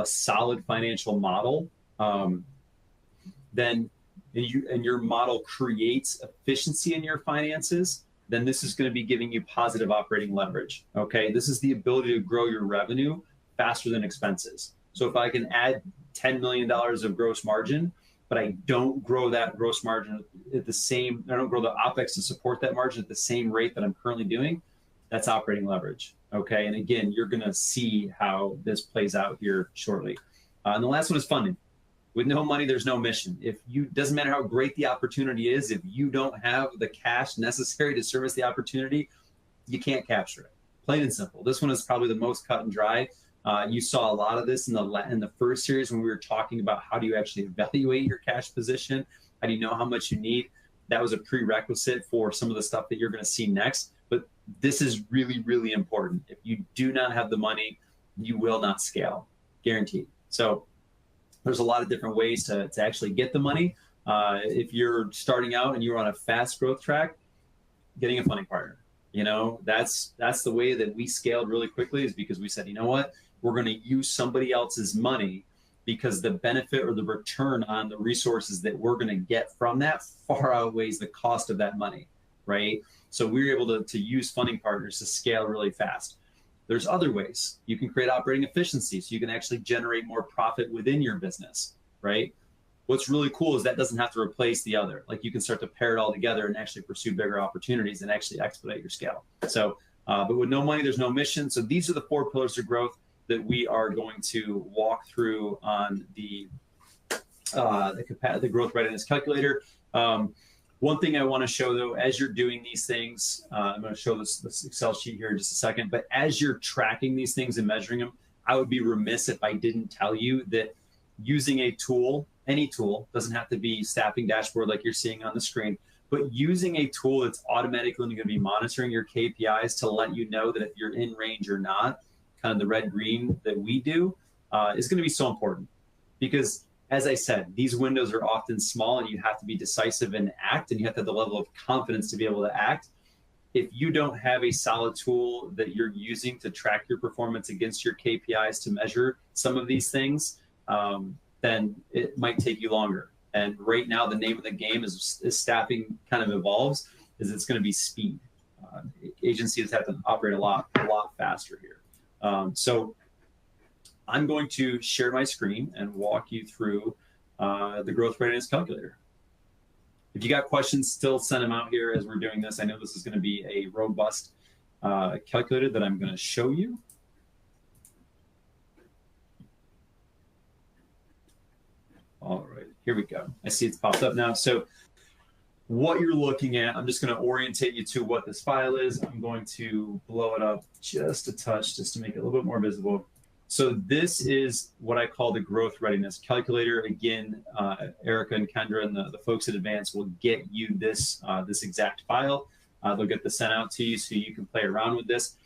solid financial model, then your model creates efficiency in your finances, then this is going to be giving you positive operating leverage, okay? This is the ability to grow your revenue faster than expenses. So if I can add $10 million of gross margin, but I don't grow that gross margin I don't grow the OpEx to support that margin at the same rate that I'm currently doing, that's operating leverage, okay? And again, you're going to see how this plays out here shortly. And the last one is funding. With no money, there's no mission. Doesn't matter how great the opportunity is, if you don't have the cash necessary to service the opportunity, you can't capture it, plain and simple. This one is probably the most cut and dry. You saw a lot of this in the first series when we were talking about how do you actually evaluate your cash position? How do you know how much you need? That was a prerequisite for some of the stuff that you're going to see next. But this is really, really important. If you do not have the money, you will not scale, guaranteed. So there's a lot of different ways to actually get the money. If you're starting out and you're on a fast growth track, getting a funding partner. That's the way that we scaled really quickly, is because we said, you know what, we're going to use somebody else's money, because the benefit or the return on the resources that we're going to get from that far outweighs the cost of that money, right? So we were able to use funding partners to scale really fast. There's other ways. You can create operating efficiency, so you can actually generate more profit within your business, right? What's really cool is that doesn't have to replace the other. Like, you can start to pair it all together and actually pursue bigger opportunities and actually expedite your scale. So, but with no money, there's no mission. So these are the 4 pillars of growth that we are going to walk through on the growth readiness calculator. One thing I want to show, though, as you're doing these things, I'm going to show this Excel sheet here in just a second, but as you're tracking these things and measuring them, I would be remiss if I didn't tell you that using a tool, any tool, doesn't have to be staffing dashboard like you're seeing on the screen, but using a tool that's automatically going to be monitoring your KPIs to let you know that if you're in range or not, kind of the red green that we do, is going to be so important. Because, as I said, these windows are often small and you have to be decisive and act, and you have to have the level of confidence to be able to act. If you don't have a solid tool that you're using to track your performance against your KPIs to measure some of these things, then it might take you longer. And right now, the name of the game is staffing kind of evolves, is it's going to be speed. Agencies have to operate a lot faster here. So I'm going to share my screen and walk you through the growth readiness calculator. If you got questions, still send them out here as we're doing this. I know this is going to be a robust calculator that I'm going to show you. All right, here we go. I see it's popped up now. So what you're looking at, I'm just going to orientate you to what this file is. I'm going to blow it up just a touch, just to make it a little bit more visible. So this is what I call the growth readiness calculator. Again, Erica and Kendra and the folks at Advance will get you this exact file. They'll get this sent out to you so you can play around with this.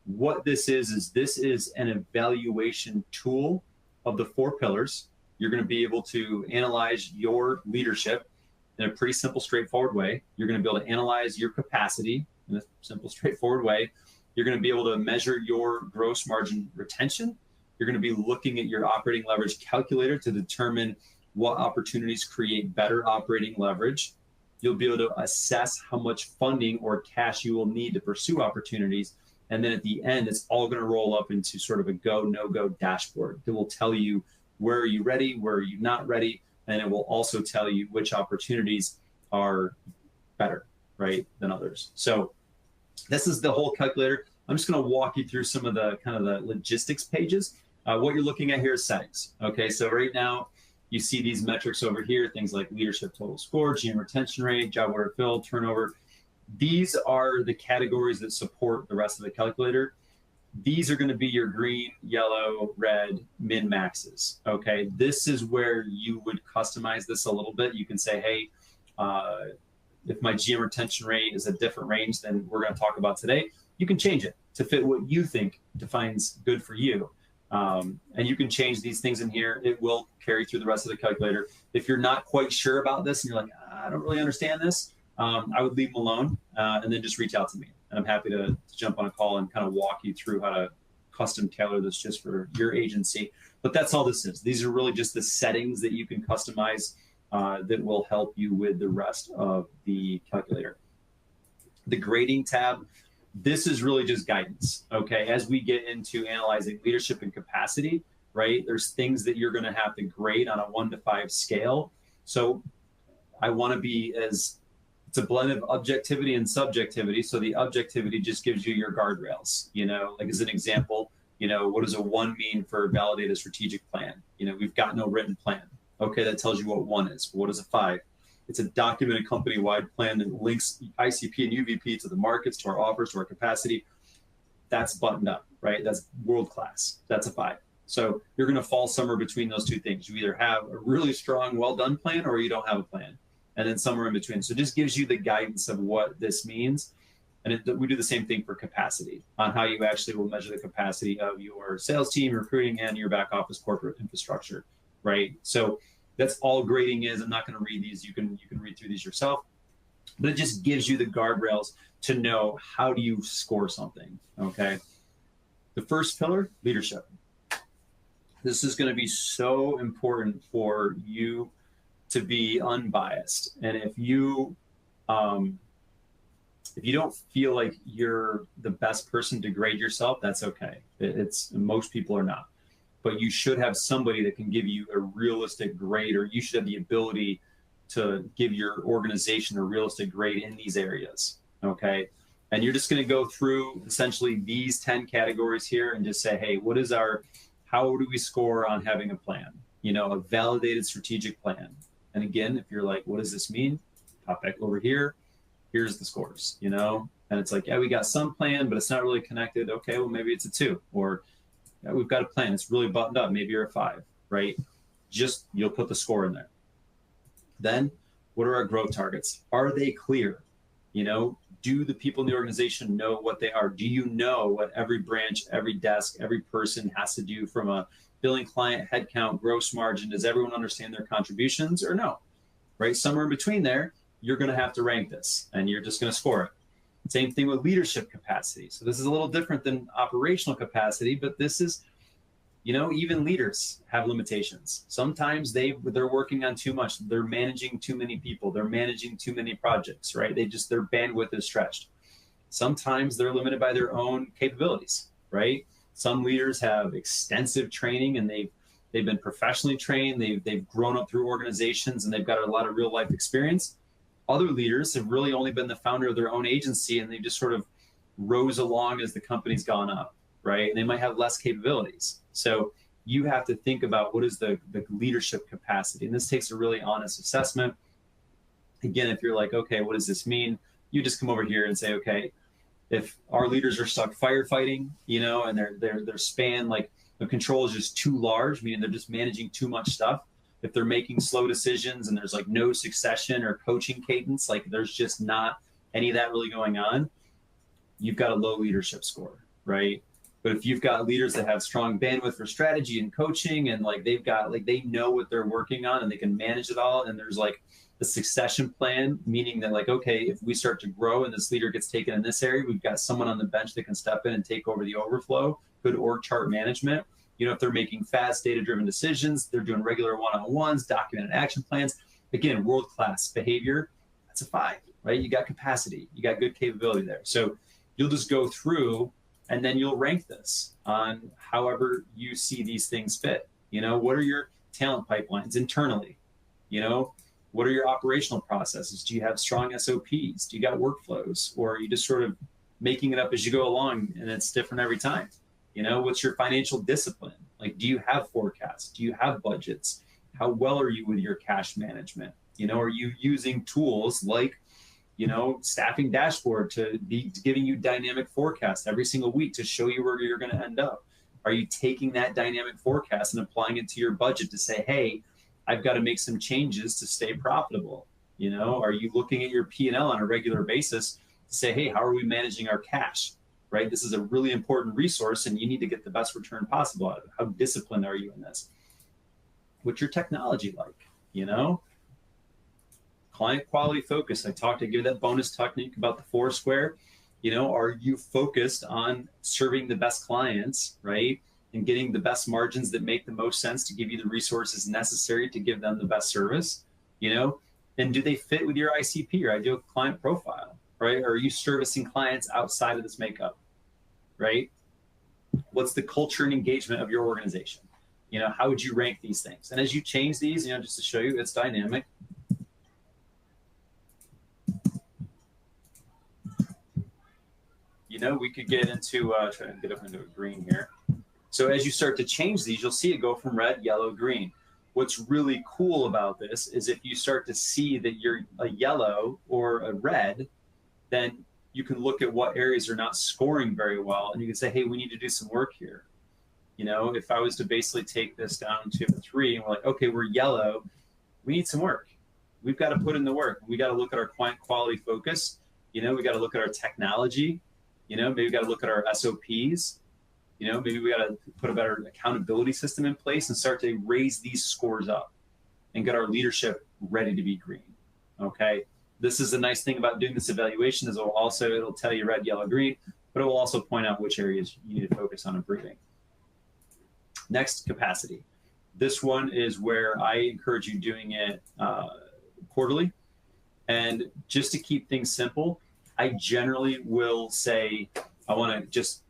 What this is this is an evaluation tool of the 4 pillars. You're going to be able to analyze your leadership in a pretty simple, straightforward way. You're going to be able to analyze your capacity in a simple, straightforward way. You're going to be able to measure your gross margin retention. You're going to be looking at your operating leverage calculator to determine what opportunities create better operating leverage. You'll be able to assess how much funding or cash you will need to pursue opportunities. And then at the end, it's all going to roll up into sort of a go, no-go dashboard that will tell you where are you ready, where are you not ready, and it will also tell you which opportunities are better, right, than others. So this is the whole calculator. I'm just going to walk you through some of the kind of the logistics pages. What you're looking at here is settings. Okay, so right now you see these metrics over here, things like leadership total score, GM retention rate, job order filled, turnover. These are the categories that support the rest of the calculator. These are going to be your green, yellow, red, min maxes. Okay, this is where you would customize this a little bit. You can say, hey, if my GM retention rate is a different range than we're going to talk about today, you can change it to fit what you think defines good for you. And you can change these things in here. It will carry through the rest of the calculator. If you're not quite sure about this and you're like, I don't really understand this, I would leave them alone and then just reach out to me. And I'm happy to jump on a call and kind of walk you through how to custom tailor this just for your agency. But that's all this is. These are really just the settings that you can customize that will help you with the rest of the calculator. The grading tab, this is really just guidance, okay? As we get into analyzing leadership and capacity, right, there's things that you're going to have to grade on a 1 to 5 scale. So I want to be as, it's a blend of objectivity and subjectivity. So the objectivity just gives you your guardrails, you know, like as an example, you know, what does a 1 mean for validate a strategic plan? You know, we've got no written plan. Okay, that tells you what 1 is. What is a 5? It's a documented company-wide plan that links ICP and UVP to the markets, to our offers, to our capacity. that's buttoned up, right? That's world class. That's a 5. So you're going to fall somewhere between those two things. You either have a really strong, well done plan, or you don't have a plan, and then somewhere in between. So it just gives you the guidance of what this means. And we do the same thing for capacity, on how you actually will measure the capacity of your sales team, recruiting, and your back office corporate infrastructure, right? So that's all grading is. I'm not going to read these. You can read through these yourself, but it just gives you the guardrails to know how do you score something, okay? The first pillar, leadership. This is going to be so important for you to be unbiased. And if you don't feel like you're the best person to grade yourself, that's okay. Most people are not, but you should have somebody that can give you a realistic grade, or you should have the ability to give your organization a realistic grade in these areas. Okay. And you're just going to go through essentially these 10 categories here and just say, hey, how do we score on having a plan? A validated strategic plan. And again, if you're like, what does this mean? Pop back over here. Here's the scores, and it's like, yeah, we got some plan, but it's not really connected. Okay, well, maybe it's a 2, or yeah, we've got a plan. It's really buttoned up. Maybe you're a 5, right? You'll put the score in there. Then what are our growth targets? Are they clear? Do the people in the organization know what they are? Do you know what every branch, every desk, every person has to do from a billing client, headcount, gross margin? Does everyone understand their contributions or no? Right? Somewhere in between there, you're going to have to rank this, and you're just going to score it. Same thing with leadership capacity. So this is a little different than operational capacity, but this is, even leaders have limitations. Sometimes they're working on too much. They're managing too many people. They're managing too many projects, right? Their bandwidth is stretched. Sometimes they're limited by their own capabilities, right? Some leaders have extensive training, and they've been professionally trained. They've grown up through organizations, and they've got a lot of real life experience. Other leaders have really only been the founder of their own agency, and they just sort of rose along as the company's gone up, right? And they might have less capabilities. So you have to think about what is the leadership capacity. And this takes a really honest assessment. Again, if you're like, okay, what does this mean? You just come over here and say, okay, if our leaders are stuck firefighting, and their span, like the control is just too large, meaning they're just managing too much stuff. If they're making slow decisions and there's like no succession or coaching cadence, like there's just not any of that really going on, you've got a low leadership score, right? But if you've got leaders that have strong bandwidth for strategy and coaching, and they know what they're working on and they can manage it all, and there's like the succession plan, meaning that like, okay, if we start to grow and this leader gets taken in this area, we've got someone on the bench that can step in and take over the overflow, good org chart management. If they're making fast data-driven decisions, they're doing regular one-on-ones, documented action plans. Again, world-class behavior, that's a 5, right? You got capacity, you got good capability there. So you'll just go through, and then you'll rank this on however you see these things fit. What are your talent pipelines internally? What are your operational processes? Do you have strong SOPs? Do you got workflows? Or are you just sort of making it up as you go along, and it's different every time? What's your financial discipline? Like, do you have forecasts? Do you have budgets? How well are you with your cash management? Are you using tools like, staffing dashboard to be giving you dynamic forecasts every single week to show you where you're going to end up? Are you taking that dynamic forecast and applying it to your budget to say, hey, I've got to make some changes to stay profitable? Are you looking at your P&L on a regular basis to say, hey, how are we managing our cash? Right? This is a really important resource, and you need to get the best return possible out of it. How disciplined are you in this? What's your technology like? Client quality focus. I give that bonus technique about the 4 square. Are you focused on serving the best clients, right? And getting the best margins that make the most sense to give you the resources necessary to give them the best service? And do they fit with your ICP, your ideal client profile, right? Or are you servicing clients outside of this makeup? Right? What's the culture and engagement of your organization? How would you rank these things? And as you change these, just to show you, it's dynamic. We could get into, try to get up into a green here. So as you start to change these, you'll see it go from red, yellow, green. What's really cool about this is if you start to see that you're a yellow or a red, then you can look at what areas are not scoring very well, and you can say, hey, we need to do some work here. You know, if I was to basically take this down to a 3 and we're like, okay, we're yellow, we need some work. We've got to put in the work. We got to look at our client quality focus. You know, we got to look at our technology. You know, maybe we got to look at our SOPs. You know, maybe we got to put a better accountability system in place and start to raise these scores up and get our leadership ready to be green. Okay. This is the nice thing about doing this evaluation is it'll tell you red, yellow, green, but it will also point out which areas you need to focus on improving. Next, capacity. This one is where I encourage you doing it quarterly. And just to keep things simple, I generally will say, I want to just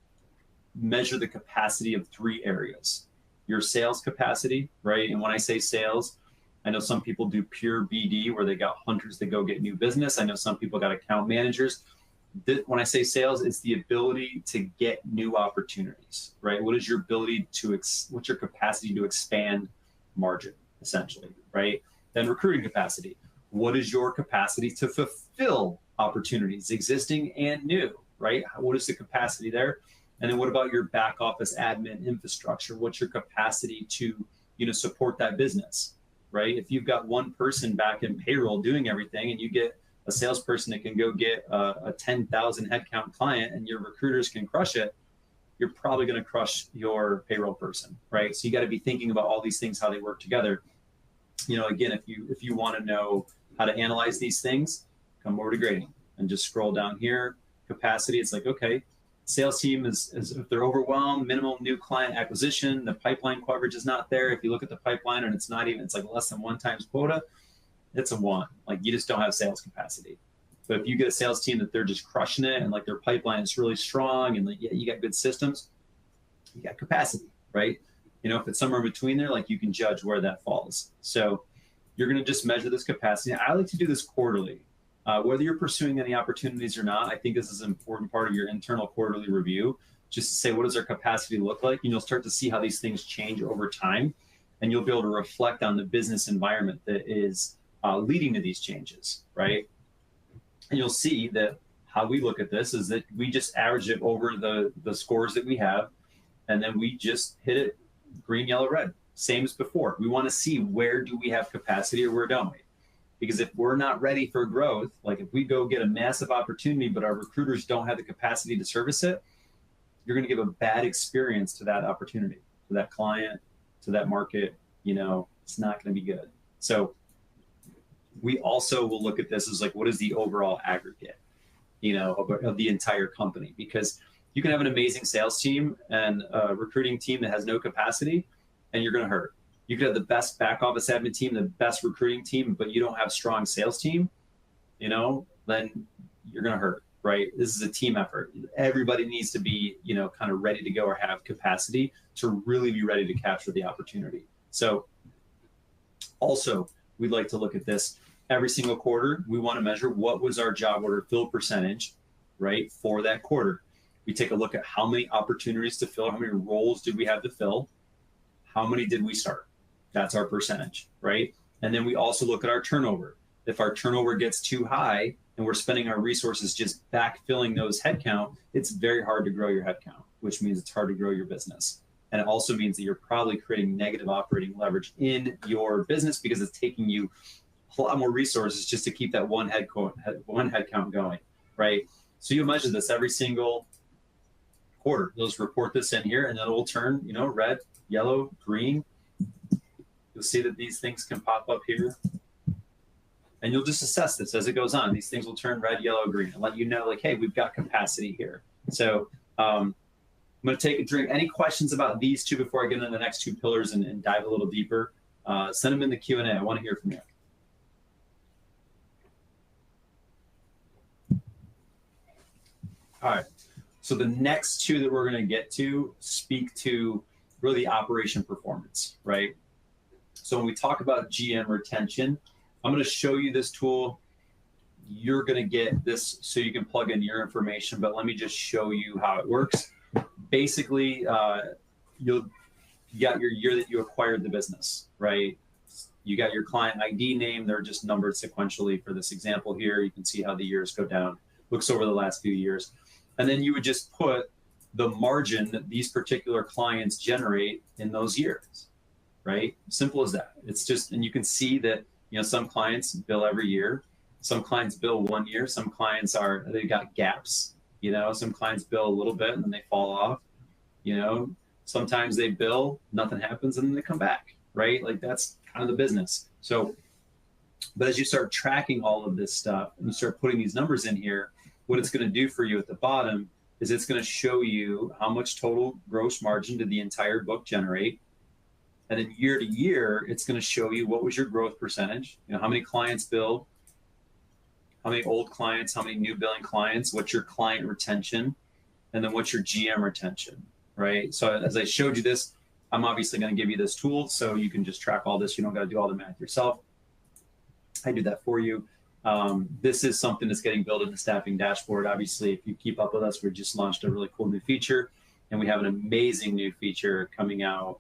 measure the capacity of 3 areas. Your sales capacity, right? And when I say sales, I know some people do pure BD where they got hunters that go get new business. I know some people got account managers. When I say sales, it's the ability to get new opportunities, right? What is your ability to, what's your capacity to expand margin, essentially, right? Then recruiting capacity. What is your capacity to fulfill opportunities, existing and new, right? What is the capacity there? And then what about your back office admin infrastructure? What's your capacity to, support that business, right? If you've got one person back in payroll doing everything and you get a salesperson that can go get a 10,000 headcount client and your recruiters can crush it, you're probably going to crush your payroll person, right? So you got to be thinking about all these things, how they work together. Again, if you want to know how to analyze these things, come over to grading and just scroll down here. Capacity, it's like, okay, sales team is if they're overwhelmed, minimal new client acquisition, the pipeline coverage is not there. If you look at the pipeline and it's like less than 1 times quota, it's a 1. Like you just don't have sales capacity. But if you get a sales team that they're just crushing it and like their pipeline is really strong and like, yeah, you got good systems, you got capacity, right? If it's somewhere in between there, like you can judge where that falls. So you're going to just measure this capacity. I like to do this quarterly. Whether you're pursuing any opportunities or not, I think this is an important part of your internal quarterly review, just to say, what does our capacity look like? And you'll start to see how these things change over time. And you'll be able to reflect on the business environment that is leading to these changes, right? And you'll see that how we look at this is that we just average it over the scores that we have, and then we just hit it green, yellow, red, same as before. We want to see where do we have capacity or where don't we? Because if we're not ready for growth, like if we go get a massive opportunity, but our recruiters don't have the capacity to service it, you're going to give a bad experience to that opportunity, to that client, to that market. It's not going to be good. So we also will look at this as like, what is the overall aggregate, of the entire company? Because you can have an amazing sales team and a recruiting team that has no capacity, and you're going to hurt. You could have the best back office admin team, the best recruiting team, but you don't have strong sales team, then you're going to hurt, right? This is a team effort. Everybody needs to be, kind of ready to go or have capacity to really be ready to capture the opportunity. So also, we'd like to look at this every single quarter. We want to measure what was our job order fill percentage, right, for that quarter. We take a look at how many opportunities to fill, how many roles did we have to fill, how many did we start? That's our percentage, right? And then we also look at our turnover. If our turnover gets too high and we're spending our resources just backfilling those headcount, it's very hard to grow your headcount, which means it's hard to grow your business. And it also means that you're probably creating negative operating leverage in your business because it's taking you a lot more resources just to keep that one headcount going, right? So you measure this every single quarter. You'll just report this in here, and then it will turn, red, yellow, green. You'll see that these things can pop up here. And you'll just assess this as it goes on. These things will turn red, yellow, green, and let you know, like, hey, we've got capacity here. So I'm going to take a drink. Any questions about these two before I get into the next 2 pillars and dive a little deeper? Send them in the Q&A. I want to hear from you. All right. So the next 2 that we're going to get to speak to really operation performance, right? So when we talk about GM retention, I'm going to show you this tool. You're going to get this so you can plug in your information, but let me just show you how it works. Basically, you got your year that you acquired the business, right? You got your client ID name. They're just numbered sequentially for this example here. You can see how the years go down looks over the last few years. And then you would just put the margin that these particular clients generate in those years, right? Simple as that. It's just, and you can see that, you know, some clients bill every year, some clients bill 1 year, some clients they got gaps, you know, some clients bill a little bit and then they fall off, you know, sometimes they bill, nothing happens, and then they come back, right? Like that's kind of the business. So, but as you start tracking all of this stuff and you start putting these numbers in here, what it's going to do for you at the bottom is it's going to show you how much total gross margin did the entire book generate. And then year to year, it's going to show you what was your growth percentage, you know, how many clients billed, how many old clients, how many new billing clients, what's your client retention, and then what's your GM retention, right? So as I showed you this, I'm obviously going to give you this tool so you can just track all this. You don't got to do all the math yourself. I do that for you. This is something that's getting built in the staffing dashboard. Obviously, if you keep up with us, we just launched a really cool new feature, and we have an amazing new feature coming out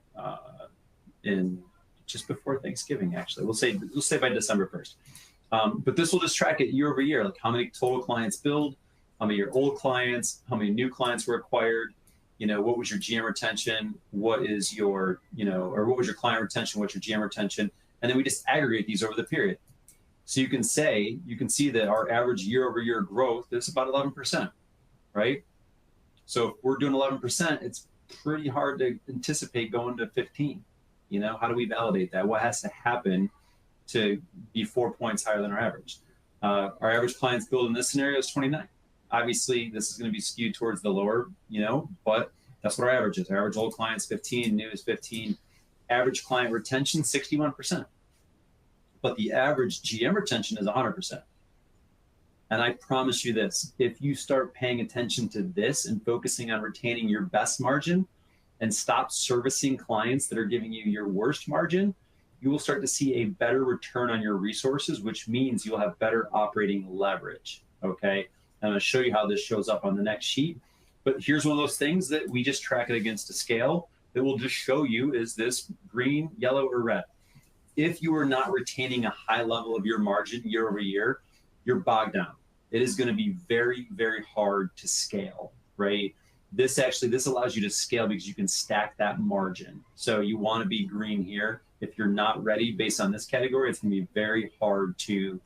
in just before Thanksgiving. Actually, we'll say by December 1st. But this will just track it year over year, like how many total clients billed, how many of your old clients, how many new clients were acquired. You know, what was your GM retention? What is your, you know, or what was your client retention? What's your GM retention? And then we just aggregate these over the period. So you can see that our average year over year growth is about 11%, right? So if we're doing 11%, it's pretty hard to anticipate going to 15. You know, how do we validate that? What has to happen to be 4 points higher than our average? Our average clients billed in this scenario is 29. Obviously, this is going to be skewed towards the lower, you know, but that's what our average is. Our average old clients 15, new is 15. Average client retention 61%. But the average GM retention is 100%. And I promise you this, if you start paying attention to this and focusing on retaining your best margin and stop servicing clients that are giving you your worst margin, you will start to see a better return on your resources, which means you'll have better operating leverage, okay? I'm going to show you how this shows up on the next sheet. But here's one of those things that we just track it against a scale that will just show you, is this green, yellow, or red? If you are not retaining a high level of your margin year over year, you're bogged down. It is going to be very, very hard to scale, right? This allows you to scale because you can stack that margin. So you want to be green here. If you're not ready based on this category, it's going to be very hard to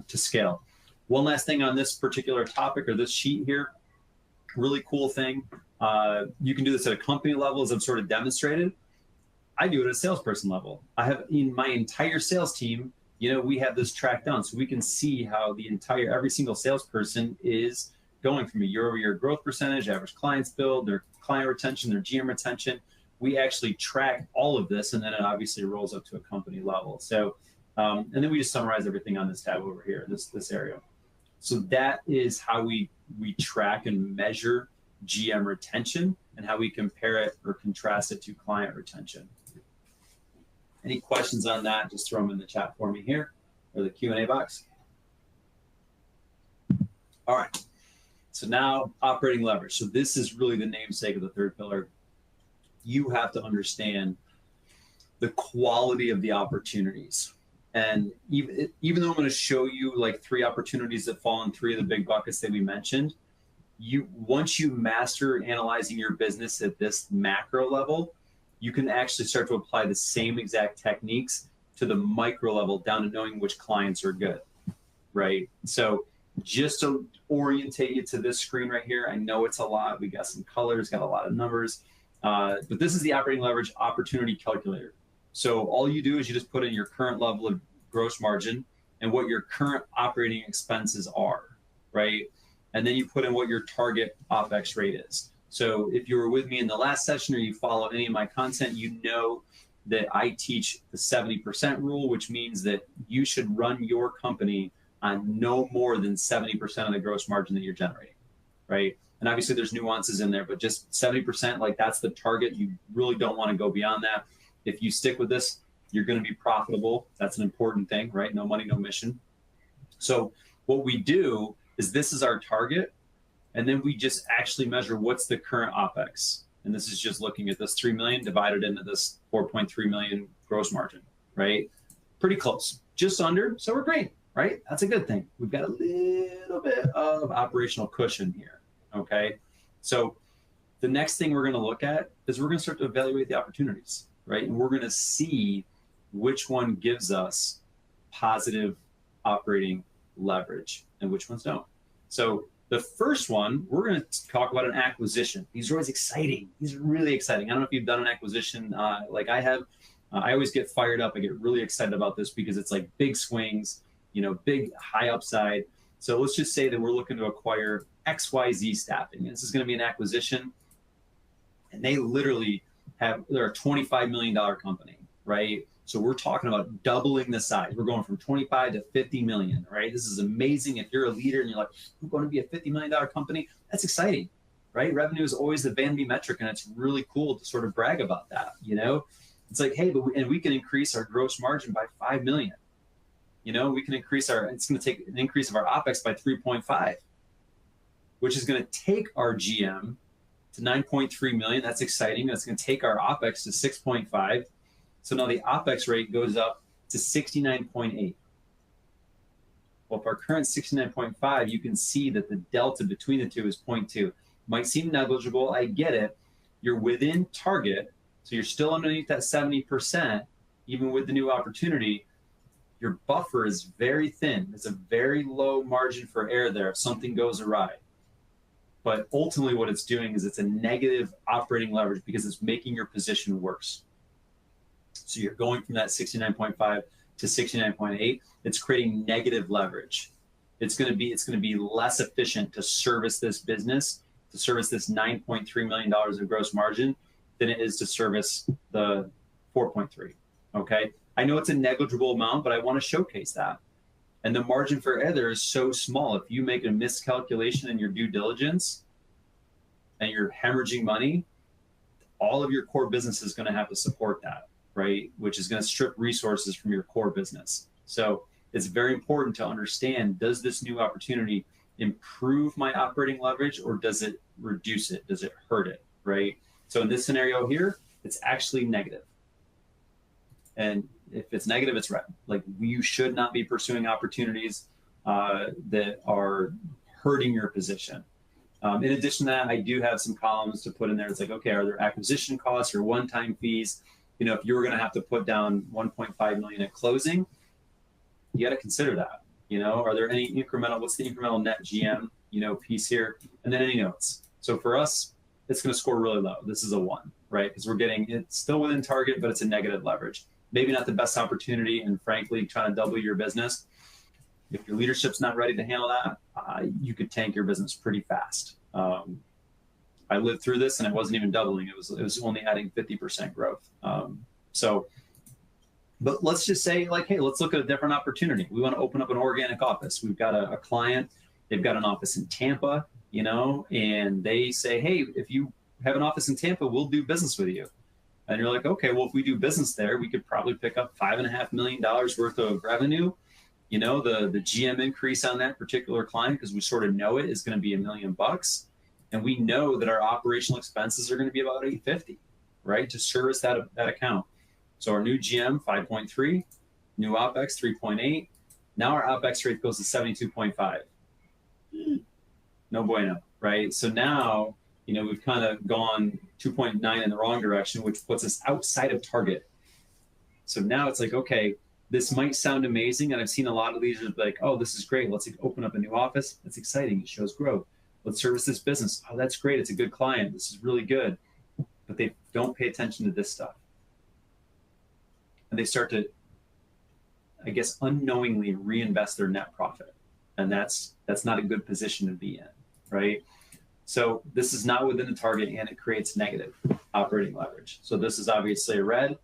scale. One last thing on this particular topic or this sheet here, really cool thing. You can do this at a company level, as I've sort of demonstrated. I do it at a salesperson level. I have in my entire sales team, you know, we have this tracked down so we can see how every single salesperson is going from a year-over-year growth percentage, average clients billed, their client retention, their GM retention. We actually track all of this, and then it obviously rolls up to a company level. So, and then we just summarize everything on this tab over here, this area. So that is how we track and measure GM retention and how we compare it or contrast it to client retention. Any questions on that, just throw them in the chat for me here, or the Q&A box. All right, so now operating leverage. So this is really the namesake of the third pillar. You have to understand the quality of the opportunities. And even though I'm going to show you like 3 opportunities that fall in 3 of the big buckets that we mentioned, once you master analyzing your business at this macro level, you can actually start to apply the same exact techniques to the micro level, down to knowing which clients are good, right? So just to orientate you to this screen right here, I know it's a lot. We got some colors, got a lot of numbers, but this is the operating leverage opportunity calculator. So all you do is you just put in your current level of gross margin and what your current operating expenses are, right? And then you put in what your target OpEx rate is. So if you were with me in the last session or you follow any of my content, you know that I teach the 70% rule, which means that you should run your company on no more than 70% of the gross margin that you're generating, right? And obviously there's nuances in there, but just 70%, like that's the target. You really don't want to go beyond that. If you stick with this, you're going to be profitable. That's an important thing, right? No money, no mission. So what we do is this is our target. And then we just actually measure what's the current OpEx. And this is just looking at this 3 million divided into this 4.3 million gross margin, right? Pretty close, just under, so we're great, right? That's a good thing. We've got a little bit of operational cushion here, okay? So the next thing we're going to look at is we're going to start to evaluate the opportunities, right? And we're going to see which one gives us positive operating leverage and which ones don't. So the first one, we're going to talk about an acquisition. These are always exciting. These are really exciting. I don't know if you've done an acquisition like I have. I always get fired up. I get really excited about this because it's like big swings, you know, big high upside. So let's just say that we're looking to acquire XYZ Staffing. This is going to be an acquisition. And they literally they're a $25 million company, right? So we're talking about doubling the size. We're going from 25 to 50 million, right? This is amazing. If you're a leader and you're like, I'm going to be a $50 million company, that's exciting, right? Revenue is always the vanity metric, and it's really cool to sort of brag about that, you know? It's like, hey, and we can increase our gross margin by 5 million. You know, we can increase it's going to take an increase of our OpEx by 3.5, which is going to take our GM to 9.3 million. That's exciting. That's going to take our OpEx to 6.5. So now the OpEx rate goes up to 69.8. Well, if our current 69.5, you can see that the delta between the two is 0.2. Might seem negligible. I get it. You're within target. So you're still underneath that 70%, even with the new opportunity. Your buffer is very thin. It's a very low margin for error there if something goes awry. But ultimately what it's doing is it's a negative operating leverage because it's making your position worse. So you're going from that 69.5 to 69.8. It's creating negative leverage. It's going to be less efficient to service this business, to service this $9.3 million of gross margin than it is to service the 4.3. Okay. I know it's a negligible amount, but I want to showcase that. And the margin for error is so small. If you make a miscalculation in your due diligence and you're hemorrhaging money, all of your core business is going to have to support that, right? Which is going to strip resources from your core business. So it's very important to understand, does this new opportunity improve my operating leverage or does it reduce it? Does it hurt it, right? So in this scenario here, it's actually negative. And if it's negative, it's red. Like you should not be pursuing opportunities that are hurting your position. In addition to that, I do have some columns to put in there. It's like, okay, are there acquisition costs or one-time fees? You know, if you were going to have to put down 1.5 million at closing, you got to consider that. You know, are there any incremental, what's the incremental net GM, you know, piece here? And then any notes. So for us, it's going to score really low. This is a 1, right? Because it's still within target, but it's a negative leverage. Maybe not the best opportunity, and frankly, trying to double your business. If your leadership's not ready to handle that, you could tank your business pretty fast. I lived through this, and it wasn't even doubling. It was only adding 50% growth. But let's just say, like, hey, let's look at a different opportunity. We want to open up an organic office. We've got a client. They've got an office in Tampa, you know, and they say, hey, if you have an office in Tampa, we'll do business with you. And you're like, okay, well, if we do business there, we could probably pick up $5.5 million worth of revenue. You know, the GM increase on that particular client, because we sort of know it, is going to be $1 million. And we know that our operational expenses are going to be about $850, right, to service that account. So our new GM, 5.3, new OpEx, 3.8. Now our OpEx rate goes to 72.5. No bueno, right? So now, you know, we've kind of gone 2.9 in the wrong direction, which puts us outside of target. So now it's like, okay, this might sound amazing. And I've seen a lot of leaders be like, oh, this is great. Let's open up a new office. That's exciting. It shows growth. Let's service this business. Oh, that's great. It's a good client. This is really good. But they don't pay attention to this stuff. And they start to, I guess, unknowingly reinvest their net profit. And that's not a good position to be in, right? So this is not within the target, and it creates negative operating leverage. So this is obviously a red.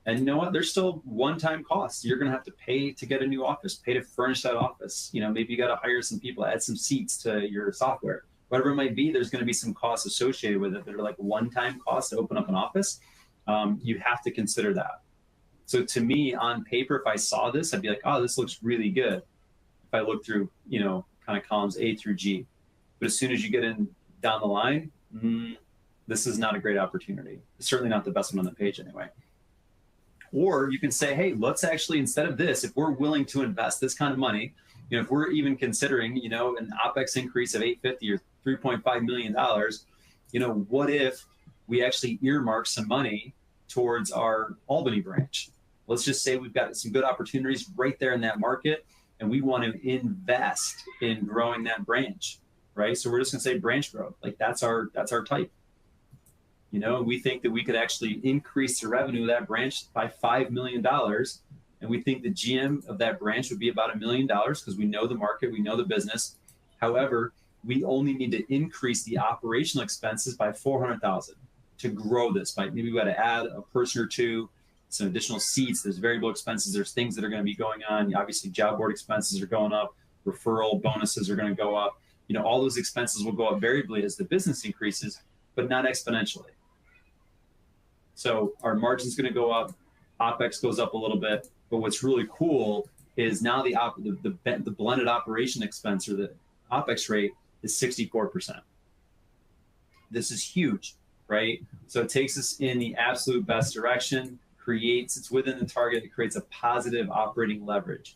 And you know what? There's still one-time costs. You're going to have to pay to get a new office, pay to furnish that office. You know, maybe you got to hire some people, add some seats to your software. Whatever it might be, there's going to be some costs associated with it that are like one-time costs to open up an office. You have to consider that. So to me, on paper, if I saw this, I'd be like, oh, this looks really good. If I look through, you know, kind of columns A through G. But as soon as you get in down the line, this is not a great opportunity. It's certainly not the best one on the page anyway. Or you can say, hey, let's actually, instead of this, if we're willing to invest this kind of money, if we're even considering, an OpEx increase of $850 or $3.5 million, what if we actually earmark some money towards our Albany branch? Let's just say we've got some good opportunities right there in that market, and we want to invest in growing that branch, right? So we're just gonna say branch growth, like that's our type. We think that we could actually increase the revenue of that branch by $5 million. And we think the GM of that branch would be about $1 million because we know the market, we know the business. However, we only need to increase the operational expenses by $400,000 to grow this. Maybe we got to add a person or two, some additional seats. There's variable expenses. There's things that are going to be going on. Obviously, job board expenses are going up. Referral bonuses are going to go up. All those expenses will go up variably as the business increases, but not exponentially. So our margin's going to go up. OpEx goes up a little bit. But what's really cool is now the blended operation expense, or the OpEx rate, is 64%. This is huge, right? So it takes us in the absolute best direction, it's within the target, it creates a positive operating leverage.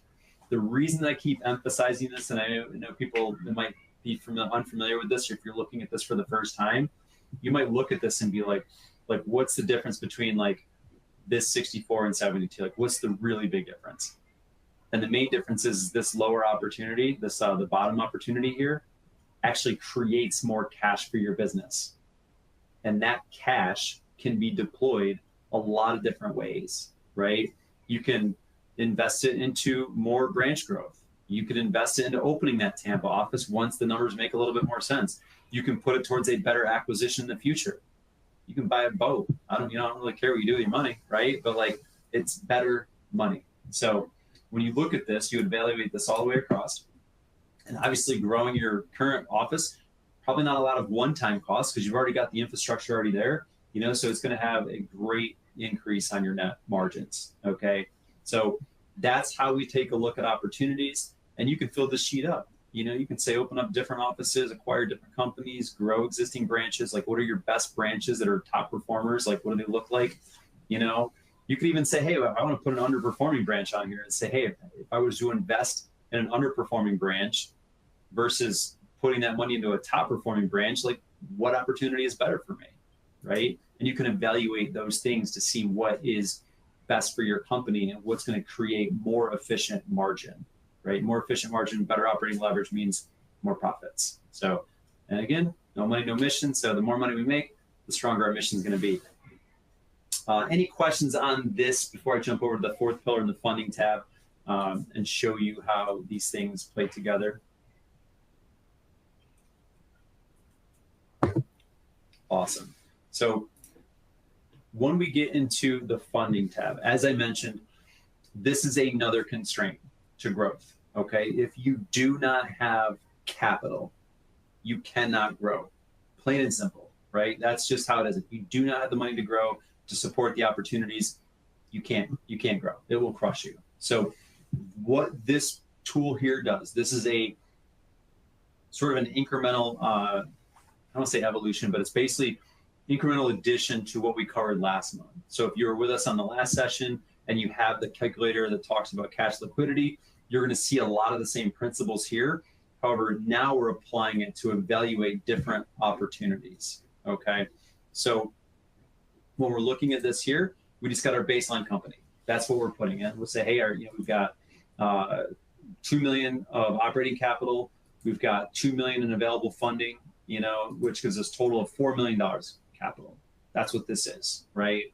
The reason that I keep emphasizing this, and I know people that might be unfamiliar with this, or if you're looking at this for the first time, you might look at this and be like what's the difference between this 64 and 72? What's the really big difference? And the main difference is this lower opportunity, the bottom opportunity here, actually creates more cash for your business. And that cash can be deployed a lot of different ways, right? You can invest it into more branch growth. You could invest it into opening that Tampa office once the numbers make a little bit more sense. You can put it towards a better acquisition in the future. You can buy a boat. I don't really care what you do with your money, right? But it's better money. So when you look at this, you evaluate this all the way across. And obviously growing your current office, probably not a lot of one-time costs because you've already got the infrastructure already there, so it's going to have a great increase on your net margins, okay? So that's how we take a look at opportunities, and you can fill this sheet up. You can say open up different offices, acquire different companies, grow existing branches. What are your best branches that are top performers? What do they look like? You could even say, hey, I want to put an underperforming branch on here and say, hey, if I was to invest in an underperforming branch versus putting that money into a top performing branch, what opportunity is better for me, right? And you can evaluate those things to see what is best for your company and what's going to create more efficient margin. Right? More efficient margin, better operating leverage means more profits. So, and again, no money, no mission. So the more money we make, the stronger our mission is going to be. Any questions on this before I jump over to the fourth pillar in the funding tab and show you how these things play together? Awesome. So when we get into the funding tab, as I mentioned, this is another constraint to growth. Okay, if you do not have capital, you cannot grow. Plain and simple, right? That's just how it is. If you do not have the money to grow, to support the opportunities, you can't grow. It will crush you. So what this tool here does, this is a sort of an incremental, I don't want to say evolution, but it's basically incremental addition to what we covered last month. So if you were with us on the last session and you have the calculator that talks about cash liquidity, you're going to see a lot of the same principles here. However, now we're applying it to evaluate different opportunities, okay? So when we're looking at this here, we just got our baseline company. That's what we're putting in. We'll say, hey, we've got $2 million of operating capital. We've got $2 million in available funding, which gives us a total of $4 million capital. That's what this is, right?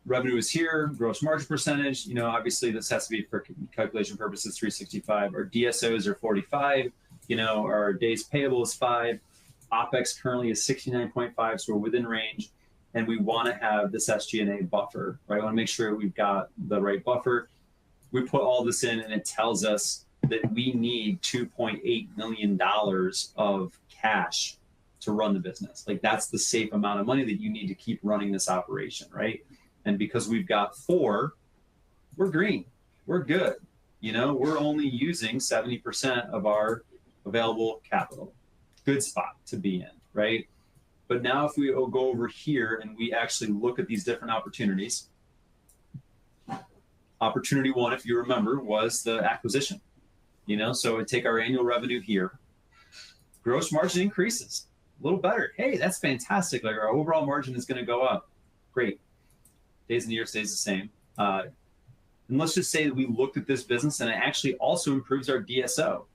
Revenue is here, gross margin percentage. Obviously this has to be for calculation purposes 365. Our DSOs are 45. Our days payable is 5. OpEx currently is 69.5, so we're within range. And we want to have this SG&A buffer, right? I want to make sure we've got the right buffer. We put all this in, and it tells us that we need $2.8 million of cash to run the business. That's the safe amount of money that you need to keep running this operation, right? And because we've got 4, we're green. We're good. We're only using 70% of our available capital. Good spot to be in, right? But now if we go over here and we actually look at these different opportunities, opportunity one, if you remember, was the acquisition. So we take our annual revenue here, gross margin increases a little better. Hey, that's fantastic. Like our overall margin is going to go up. Great. Days in the year stays the same. And let's just say that we looked at this business and it actually also improves our DSO.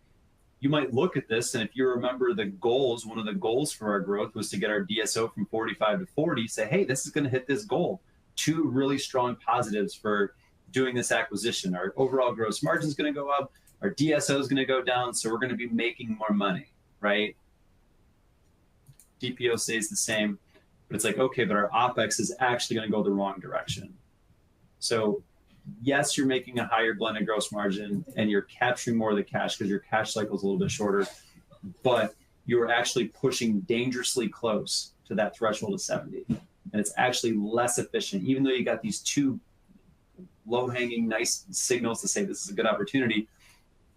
You might look at this, and if you remember the goals, one of the goals for our growth was to get our DSO from 45 to 40, say, hey, this is going to hit this goal. Two really strong positives for doing this acquisition. Our overall gross margin is going to go up. Our DSO is going to go down, so we're going to be making more money, right? DPO stays the same, but it's like, okay, but our OpEx is actually going to go the wrong direction. So yes, you're making a higher blended gross margin and you're capturing more of the cash because your cash cycle is a little bit shorter, but you're actually pushing dangerously close to that threshold of 70. And it's actually less efficient, even though you got these two low-hanging, nice signals to say this is a good opportunity.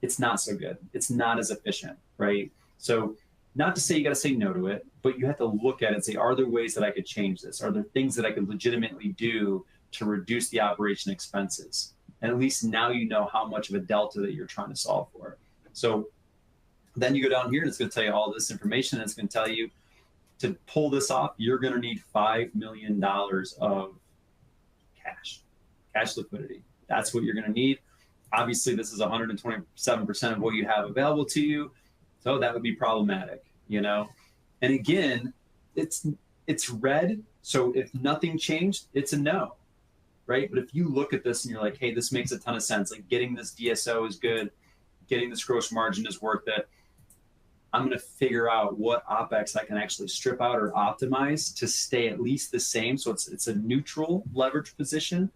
It's not so good. It's not as efficient, right? So not to say you got to say no to it, but you have to look at it and say, are there ways that I could change this? Are there things that I could legitimately do to reduce the operation expenses? And at least now you know how much of a delta that you're trying to solve for. So then you go down here and it's going to tell you all this information. And it's going to tell you to pull this off, you're going to need $5 million of cash liquidity. That's what you're going to need. Obviously, this is 127% of what you have available to you. So that would be problematic, And again, it's red. So if nothing changed, it's a no, right? But if you look at this and you're like, hey, this makes a ton of sense. Like getting this DSO is good. Getting this gross margin is worth it. I'm going to figure out what OpEx I can actually strip out or optimize to stay at least the same. So it's a neutral leverage position.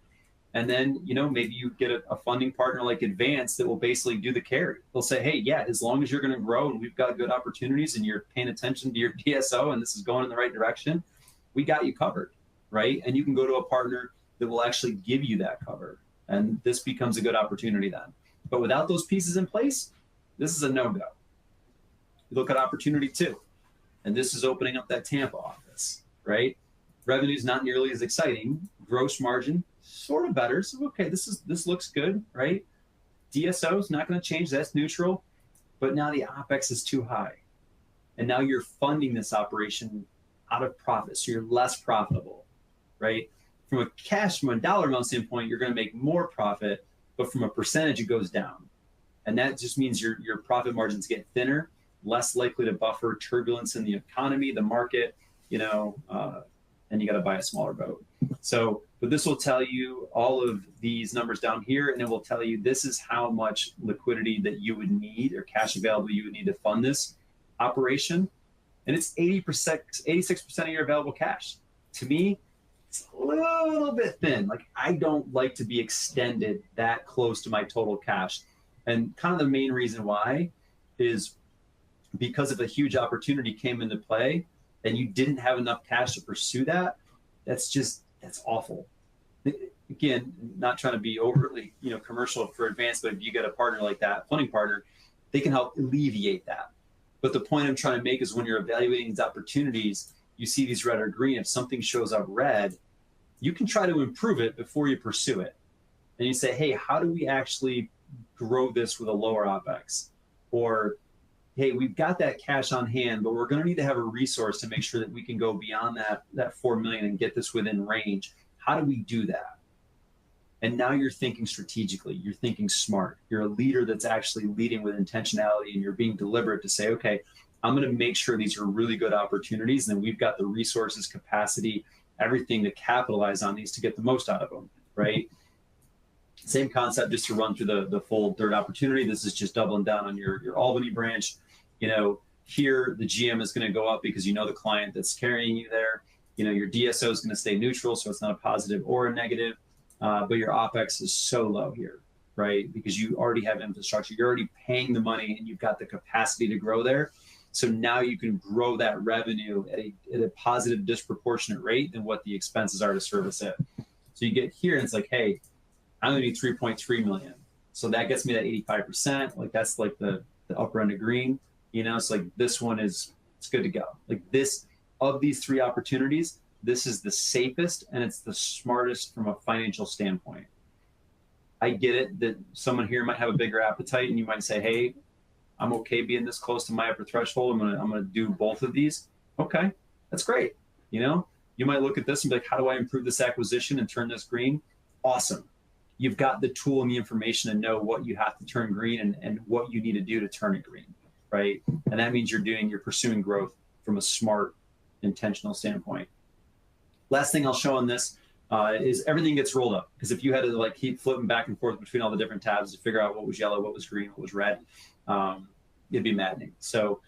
And then, maybe you get a funding partner like Advance that will basically do the carry. They'll say, hey, yeah, as long as you're going to grow and we've got good opportunities and you're paying attention to your DSO and this is going in the right direction, we got you covered, right? And you can go to a partner that will actually give you that cover. And this becomes a good opportunity then. But without those pieces in place, this is a no-go. You look at opportunity two, and this is opening up that Tampa office, right? Revenue's not nearly as exciting. Gross margin, sort of better. So, okay, this looks good, right? DSO is not going to change. That's neutral. But now the OpEx is too high. And now you're funding this operation out of profit. So you're less profitable, right? From a dollar amount standpoint, you're going to make more profit, but from a percentage, it goes down. And that just means your profit margins get thinner, less likely to buffer turbulence in the economy, the market, and you got to buy a smaller boat. So, but this will tell you all of these numbers down here, and it will tell you this is how much liquidity that you would need or cash available you would need to fund this operation. And it's 86% of your available cash. To me, it's a little bit thin. Like I don't like to be extended that close to my total cash. And kind of the main reason why is because if a huge opportunity came into play and you didn't have enough cash to pursue that, that's awful. Again, not trying to be overly, commercial for Advance, but if you get a partner like that, funding partner, they can help alleviate that. But the point I'm trying to make is when you're evaluating these opportunities, you see these red or green. If something shows up red, you can try to improve it before you pursue it. And you say, hey, how do we actually grow this with a lower OpEx? Or, hey, we've got that cash on hand, but we're going to need to have a resource to make sure that we can go beyond that 4 million and get this within range. How do we do that? And now you're thinking strategically, you're thinking smart. You're a leader that's actually leading with intentionality, and you're being deliberate to say, okay, I'm going to make sure these are really good opportunities, and then we've got the resources, capacity, everything to capitalize on these to get the most out of them, right? Same concept, just to run through the full third opportunity. This is just doubling down on your Albany branch. Here the GM is going to go up because the client that's carrying you there. Your DSO is going to stay neutral, so it's not a positive or a negative. But your OpEx is so low here, right? Because you already have infrastructure. You're already paying the money, and you've got the capacity to grow there. So now you can grow that revenue at a positive, disproportionate rate than what the expenses are to service it. So you get here, and it's like, hey, I'm going to need 3.3 million. So that gets me that 85%. Like that's like the upper end of green. It's like this one it's good to go. Like this of these three opportunities, this is the safest and it's the smartest from a financial standpoint. I get it that someone here might have a bigger appetite and you might say, hey, I'm okay being this close to my upper threshold. I'm gonna do both of these. Okay, that's great. You know, you might look at this and be like, how do I improve this acquisition and turn this green? Awesome. You've got the tool and the information to know what you have to turn green and what you need to do to turn it green, right? And that means you're pursuing growth from a smart, intentional standpoint. Last thing I'll show on this is everything gets rolled up. Because if you had to like keep flipping back and forth between all the different tabs to figure out what was yellow, what was green, what was red, it'd be maddening. So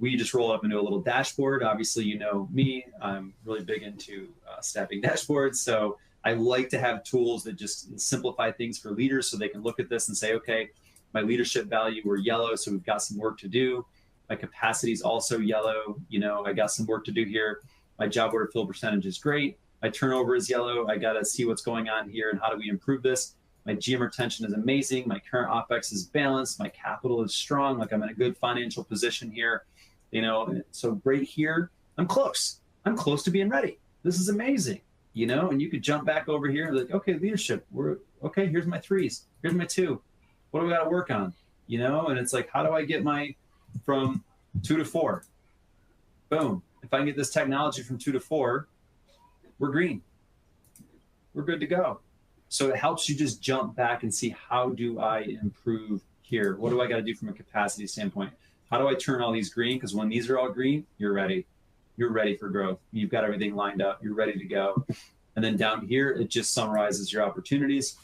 we just roll up into a little dashboard. Obviously, you know me, I'm really big into staffing dashboards. So I like to have tools that just simplify things for leaders so they can look at this and say, okay, my leadership value were yellow, so we've got some work to do. My capacity is also yellow. You know, I got some work to do here. My job order fill percentage is great. My turnover is yellow. I got to see what's going on here and how do we improve this. My GM retention is amazing. My current OpEx is balanced. My capital is strong. Like I'm in a good financial position here. You know, so right here, I'm close. I'm close to being ready. This is amazing. You know, and you could jump back over here and be like, okay, leadership, we're okay. Here's my 3s. Here's my 2. What do we got to work on? You know, and it's like, how do I get my from 2 to 4? Boom. If I can get this technology from 2 to 4, we're green. We're good to go. So it helps you just jump back and see, how do I improve here? What do I got to do from a capacity standpoint? How do I turn all these green? Because when these are all green, you're ready. You're ready for growth. You've got everything lined up. You're ready to go. And then down here, it just summarizes your opportunities.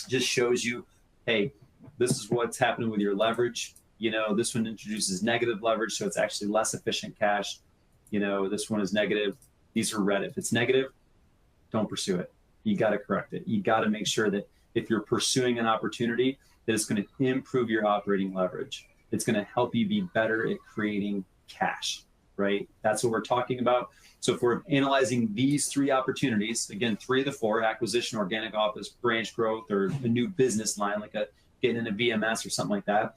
Just shows you, hey, this is what's happening with your leverage. You know, this one introduces negative leverage, so it's actually less efficient cash. You know, this one is negative. These are red. If it's negative, don't pursue it. You got to correct it. You got to make sure that if you're pursuing an opportunity, that it's going to improve your operating leverage. It's going to help you be better at creating cash. Right? That's what we're talking about. So if we're analyzing these 3 opportunities, again, 3 of the 4, acquisition, organic office, branch growth, or a new business line, like getting in a VMS or something like that,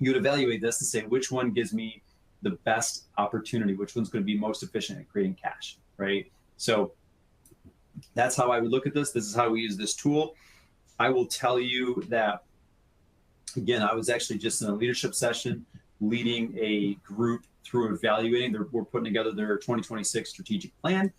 you would evaluate this and say, which one gives me the best opportunity? Which one's going to be most efficient at creating cash, right? So that's how I would look at this. This is how we use this tool. I will tell you that, again, I was actually just in a leadership session leading a group through evaluating. We're putting together their 2026 strategic plan.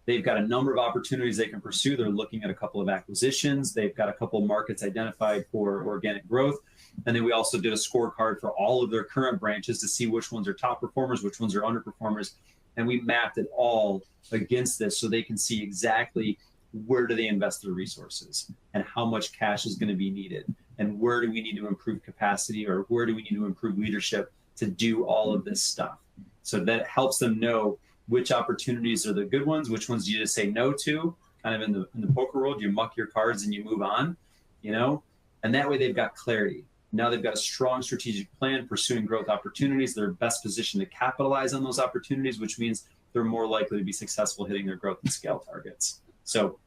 They've got a number of opportunities they can pursue. They're looking at a couple of acquisitions. They've got a couple of markets identified for organic growth. And then we also did a scorecard for all of their current branches to see which ones are top performers, which ones are underperformers. And we mapped it all against this so they can see exactly where do they invest their resources and how much cash is going to be needed and where do we need to improve capacity or where do we need to improve leadership to do all of this stuff. So that helps them know which opportunities are the good ones, which ones do you just say no to, kind of in the poker world, you muck your cards and you move on, you know, and that way they've got clarity. Now they've got a strong strategic plan pursuing growth opportunities. They're best positioned to capitalize on those opportunities, which means they're more likely to be successful hitting their growth and scale targets. So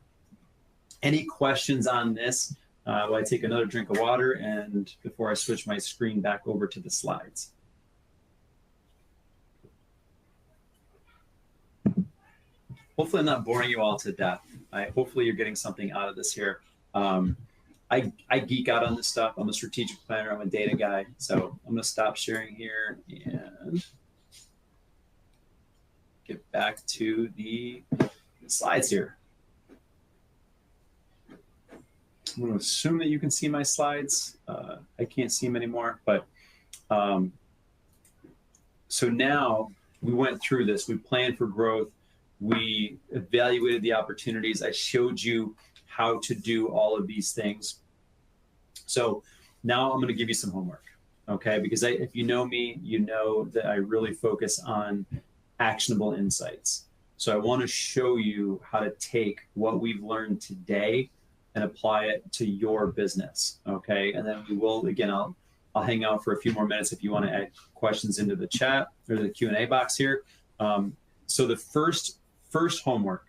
any questions on this? While I take another drink of water and before I switch my screen back over to the slides. Hopefully I'm not boring you all to death. Hopefully you're getting something out of this here. I geek out on this stuff. I'm a strategic planner. I'm a data guy. So I'm going to stop sharing here and get back to the slides here. I'm going to assume that you can see my slides. I can't see them anymore, but so now we went through this. We planned for growth. We evaluated the opportunities. I showed you how to do all of these things. So now I'm going to give you some homework, okay? Because if you know me, you know that I really focus on actionable insights. So I want to show you how to take what we've learned today and apply it to your business, okay? And then we will, again, I'll hang out for a few more minutes if you want to add questions into the chat or the Q&A box here. So the first homework,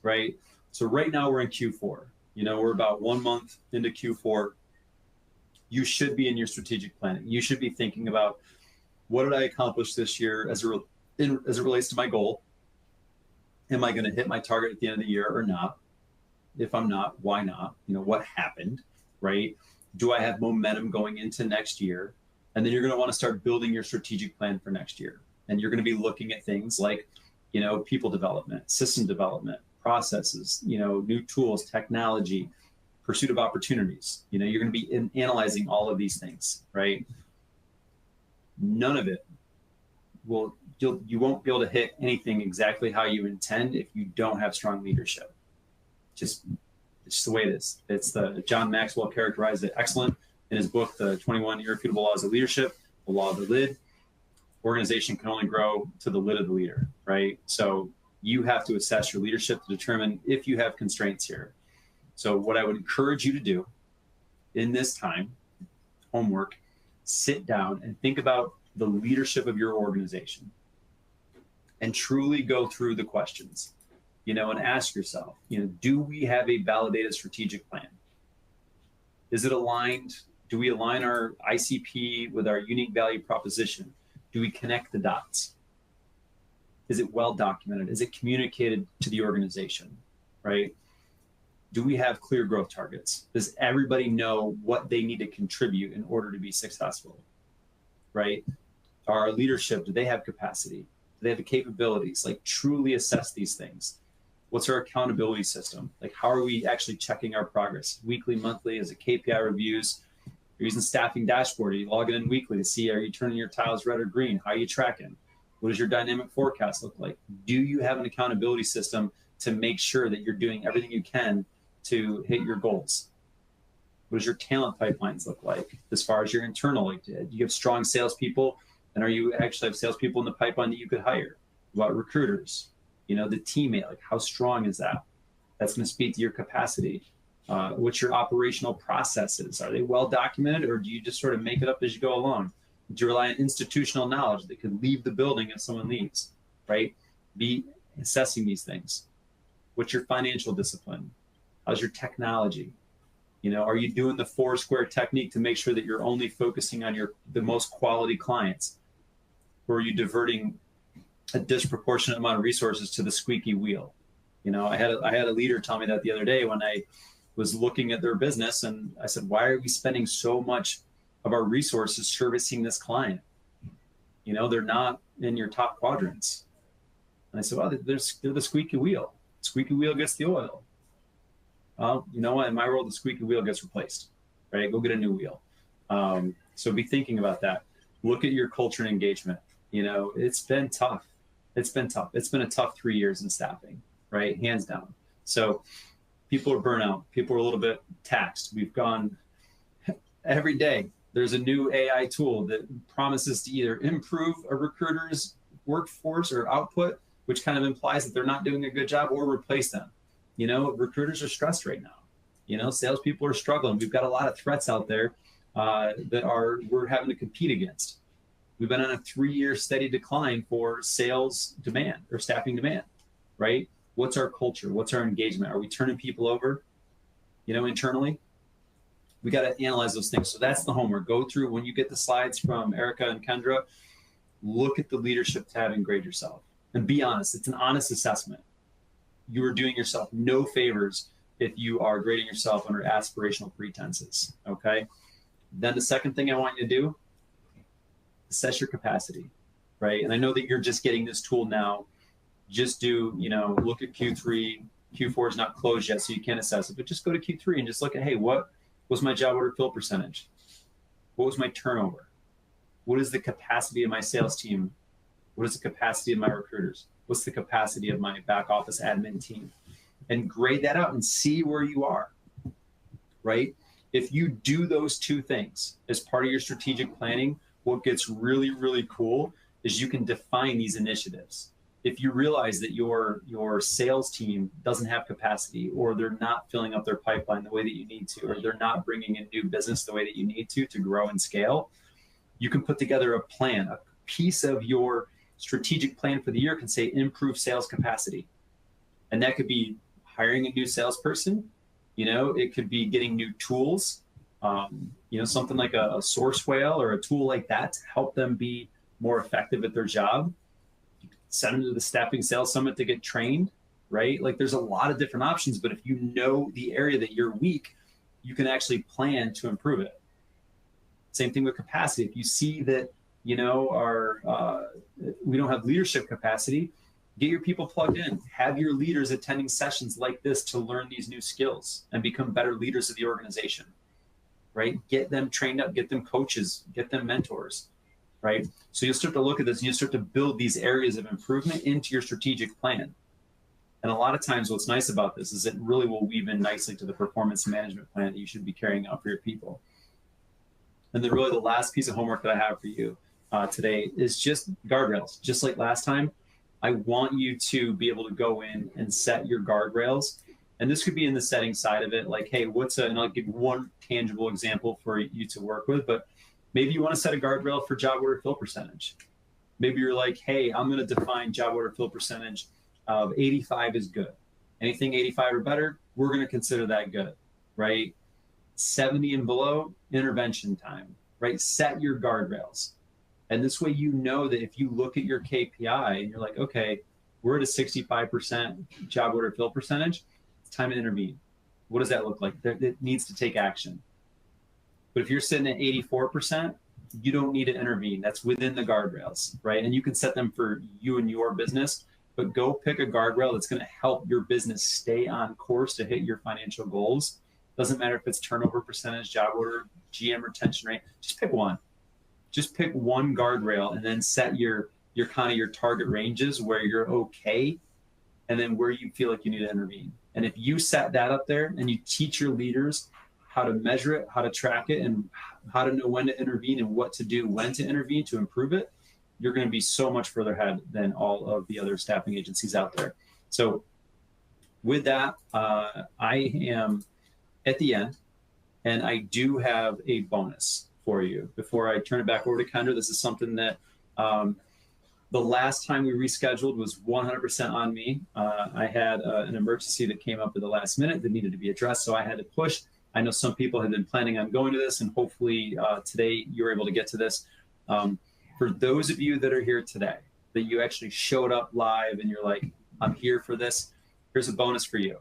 right? So right now we're in Q4. You know, we're about 1 month into Q4. You should be in your strategic planning. You should be thinking about what did I accomplish this year as as it relates to my goal. Am I going to hit my target at the end of the year or not? If I'm not, why not? What happened, right? Do I have momentum going into next year? And then you're going to want to start building your strategic plan for next year. And you're going to be looking at things like, people development, system development, processes, new tools, technology, pursuit of opportunities. You're going to be analyzing all of these things, right? None of it you won't be able to hit anything exactly how you intend if you don't have strong leadership. It's just the way it is. It's John Maxwell characterized it excellent in his book, The 21 Irrefutable Laws of Leadership, The Law of the Lid. Organization can only grow to the lid of the leader, right? So you have to assess your leadership to determine if you have constraints here. So what I would encourage you to do in this time, homework, sit down and think about the leadership of your organization and truly go through the questions, and ask yourself, do we have a validated strategic plan? Is it aligned? Do we align our ICP with our unique value proposition? Do we connect the dots? Is it well documented? Is it communicated to the organization, right? Do we have clear growth targets? Does everybody know what they need to contribute in order to be successful, right? Our leadership, do they have capacity? Do they have the capabilities? Like, truly assess these things. What's our accountability system? Like, how are we actually checking our progress? Weekly, monthly, is it KPI reviews? You're using staffing dashboard. Are you logging in weekly to see, are you turning your tiles red or green? How are you tracking? What does your dynamic forecast look like? Do you have an accountability system to make sure that you're doing everything you can to hit your goals? What does your talent pipelines look like as far as your internal? Like, do you have strong salespeople? And are you actually have salespeople in the pipeline that you could hire? What about recruiters? The teammate, like, how strong is that? That's going to speak to your capacity. What's your operational processes? Are they well documented, or do you just sort of make it up as you go along? Do you rely on institutional knowledge that could leave the building if someone leaves, right? Be assessing these things. What's your financial discipline? How's your technology? Are you doing the 4 square technique to make sure that you're only focusing on the most quality clients? Or are you diverting a disproportionate amount of resources to the squeaky wheel? I had a leader tell me that the other day when I was looking at their business, and I said, why are we spending so much of our resources servicing this client? They're not in your top quadrants. And I said, well, they're the squeaky wheel. Squeaky wheel gets the oil. Well, you know what? In my world, the squeaky wheel gets replaced, right? Go get a new wheel. So be thinking about that. Look at your culture and engagement. It's been tough. It's been a tough 3 years in staffing, right? Hands down. So people are burnt out. People are a little bit taxed. We've gone every day. There's a new AI tool that promises to either improve a recruiter's workforce or output, which kind of implies that they're not doing a good job, or replace them. Recruiters are stressed right now. Salespeople are struggling. We've got a lot of threats out there that we're having to compete against. We've been on a 3-year steady decline for sales demand or staffing demand, right? What's our culture? What's our engagement? Are we turning people over, internally? We got to analyze those things. So that's the homework. Go through, when you get the slides from Erica and Kendra, look at the leadership tab and grade yourself. And be honest. It's an honest assessment. You are doing yourself no favors if you are grading yourself under aspirational pretenses, okay? Then the second thing I want you to do, assess your capacity, right? And I know that you're just getting this tool now. Just do, look at Q3. Q4 is not closed yet, so you can't assess it, but just go to Q3 and just look at, hey, what was my job order fill percentage? What was my turnover? What is the capacity of my sales team? What is the capacity of my recruiters? What's the capacity of my back office admin team? And grade that out and see where you are, right? If you do those two things as part of your strategic planning, what gets really, really cool is you can define these initiatives. If you realize that your sales team doesn't have capacity, or they're not filling up their pipeline the way that you need to, or they're not bringing in new business the way that you need to grow and scale, you can put together a plan. A piece of your strategic plan for the year can say improve sales capacity. And that could be hiring a new salesperson. It could be getting new tools, something like a source whale or a tool like that to help them be more effective at their job. send them to the Staffing Sales Summit to get trained, right? Like there's a lot of different options, but if you know the area that you're weak, you can actually plan to improve it. Same thing with capacity. If you see that, we don't have leadership capacity, get your people plugged in. Have your leaders attending sessions like this to learn these new skills and become better leaders of the organization, right? Get them trained up, get them coaches, get them mentors, right? So you'll start to look at this and you'll start to build these areas of improvement into your strategic plan. And a lot of times what's nice about this is it really will weave in nicely to the performance management plan that you should be carrying out for your people. And then really the last piece of homework that I have for you today is just guardrails. Just like last time, I want you to be able to go in and set your guardrails. And this could be in the setting side of it, like, hey, and I'll give one tangible example for you to work with, but maybe you want to set a guardrail for job order fill percentage. Maybe you're like, hey, I'm going to define job order fill percentage of 85 is good. Anything 85 or better, we're going to consider that good, right? 70 and below, intervention time, right? Set your guardrails. And this way, you know that if you look at your KPI and you're like, okay, we're at a 65% job order fill percentage, it's time to intervene. What does that look like? It needs to take action. But if you're sitting at 84%, you don't need to intervene. That's within the guardrails, right? And you can set them for you and your business, but go pick a guardrail that's going to help your business stay on course to hit your financial goals. Doesn't matter if it's turnover percentage, job order, GM retention rate, just pick one. Just pick one guardrail and then set your target ranges where you're okay and then where you feel like you need to intervene. And if you set that up there and you teach your leaders how to measure it, how to track it, and how to know when to intervene and what to do, when to intervene to improve it, you're going to be so much further ahead than all of the other staffing agencies out there. So with that, I am at the end, and I do have a bonus for you. Before I turn it back over to Kendra, this is something that the last time we rescheduled was 100% on me. I had an emergency that came up at the last minute that needed to be addressed, so I had to push. I know some people have been planning on going to this, and hopefully today you're able to get to this. For those of you that are here today, that you actually showed up live and you're like, I'm here for this, here's a bonus for you.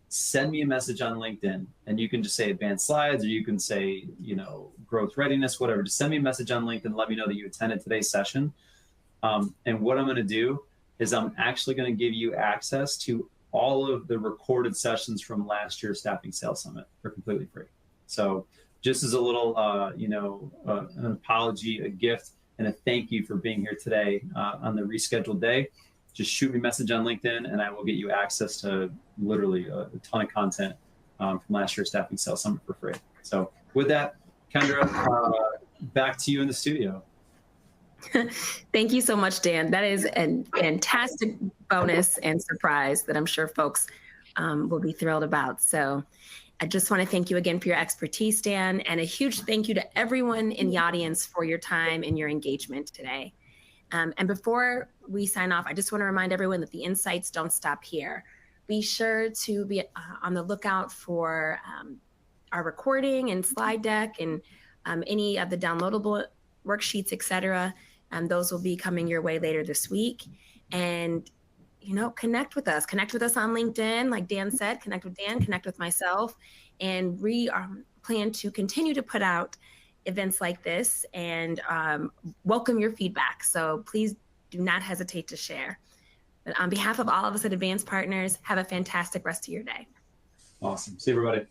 Send me a message on LinkedIn, and you can just say advanced slides, or you can say, growth readiness, whatever. Just send me a message on LinkedIn, let me know that you attended today's session. And what I'm going to do is I'm actually going to give you access to all of the recorded sessions from last year's Staffing Sales Summit for completely free. So just as a little, an apology, a gift, and a thank you for being here today on the rescheduled day, just shoot me a message on LinkedIn and I will get you access to literally a ton of content from last year's Staffing Sales Summit for free. So with that, Kendra, back to you in the studio. Thank you so much, Dan. That is a fantastic bonus and surprise that I'm sure folks will be thrilled about. So I just want to thank you again for your expertise, Dan, and a huge thank you to everyone in the audience for your time and your engagement today. And before we sign off, I just want to remind everyone that the insights don't stop here. Be sure to be on the lookout for our recording and slide deck and any of the downloadable worksheets, et cetera. Those will be coming your way later this week. And, connect with us. Connect with us on LinkedIn. Like Dan said, connect with Dan, connect with myself. And we plan to continue to put out events like this and welcome your feedback. So please do not hesitate to share. But on behalf of all of us at Advanced Partners, have a fantastic rest of your day. Awesome. See you, everybody.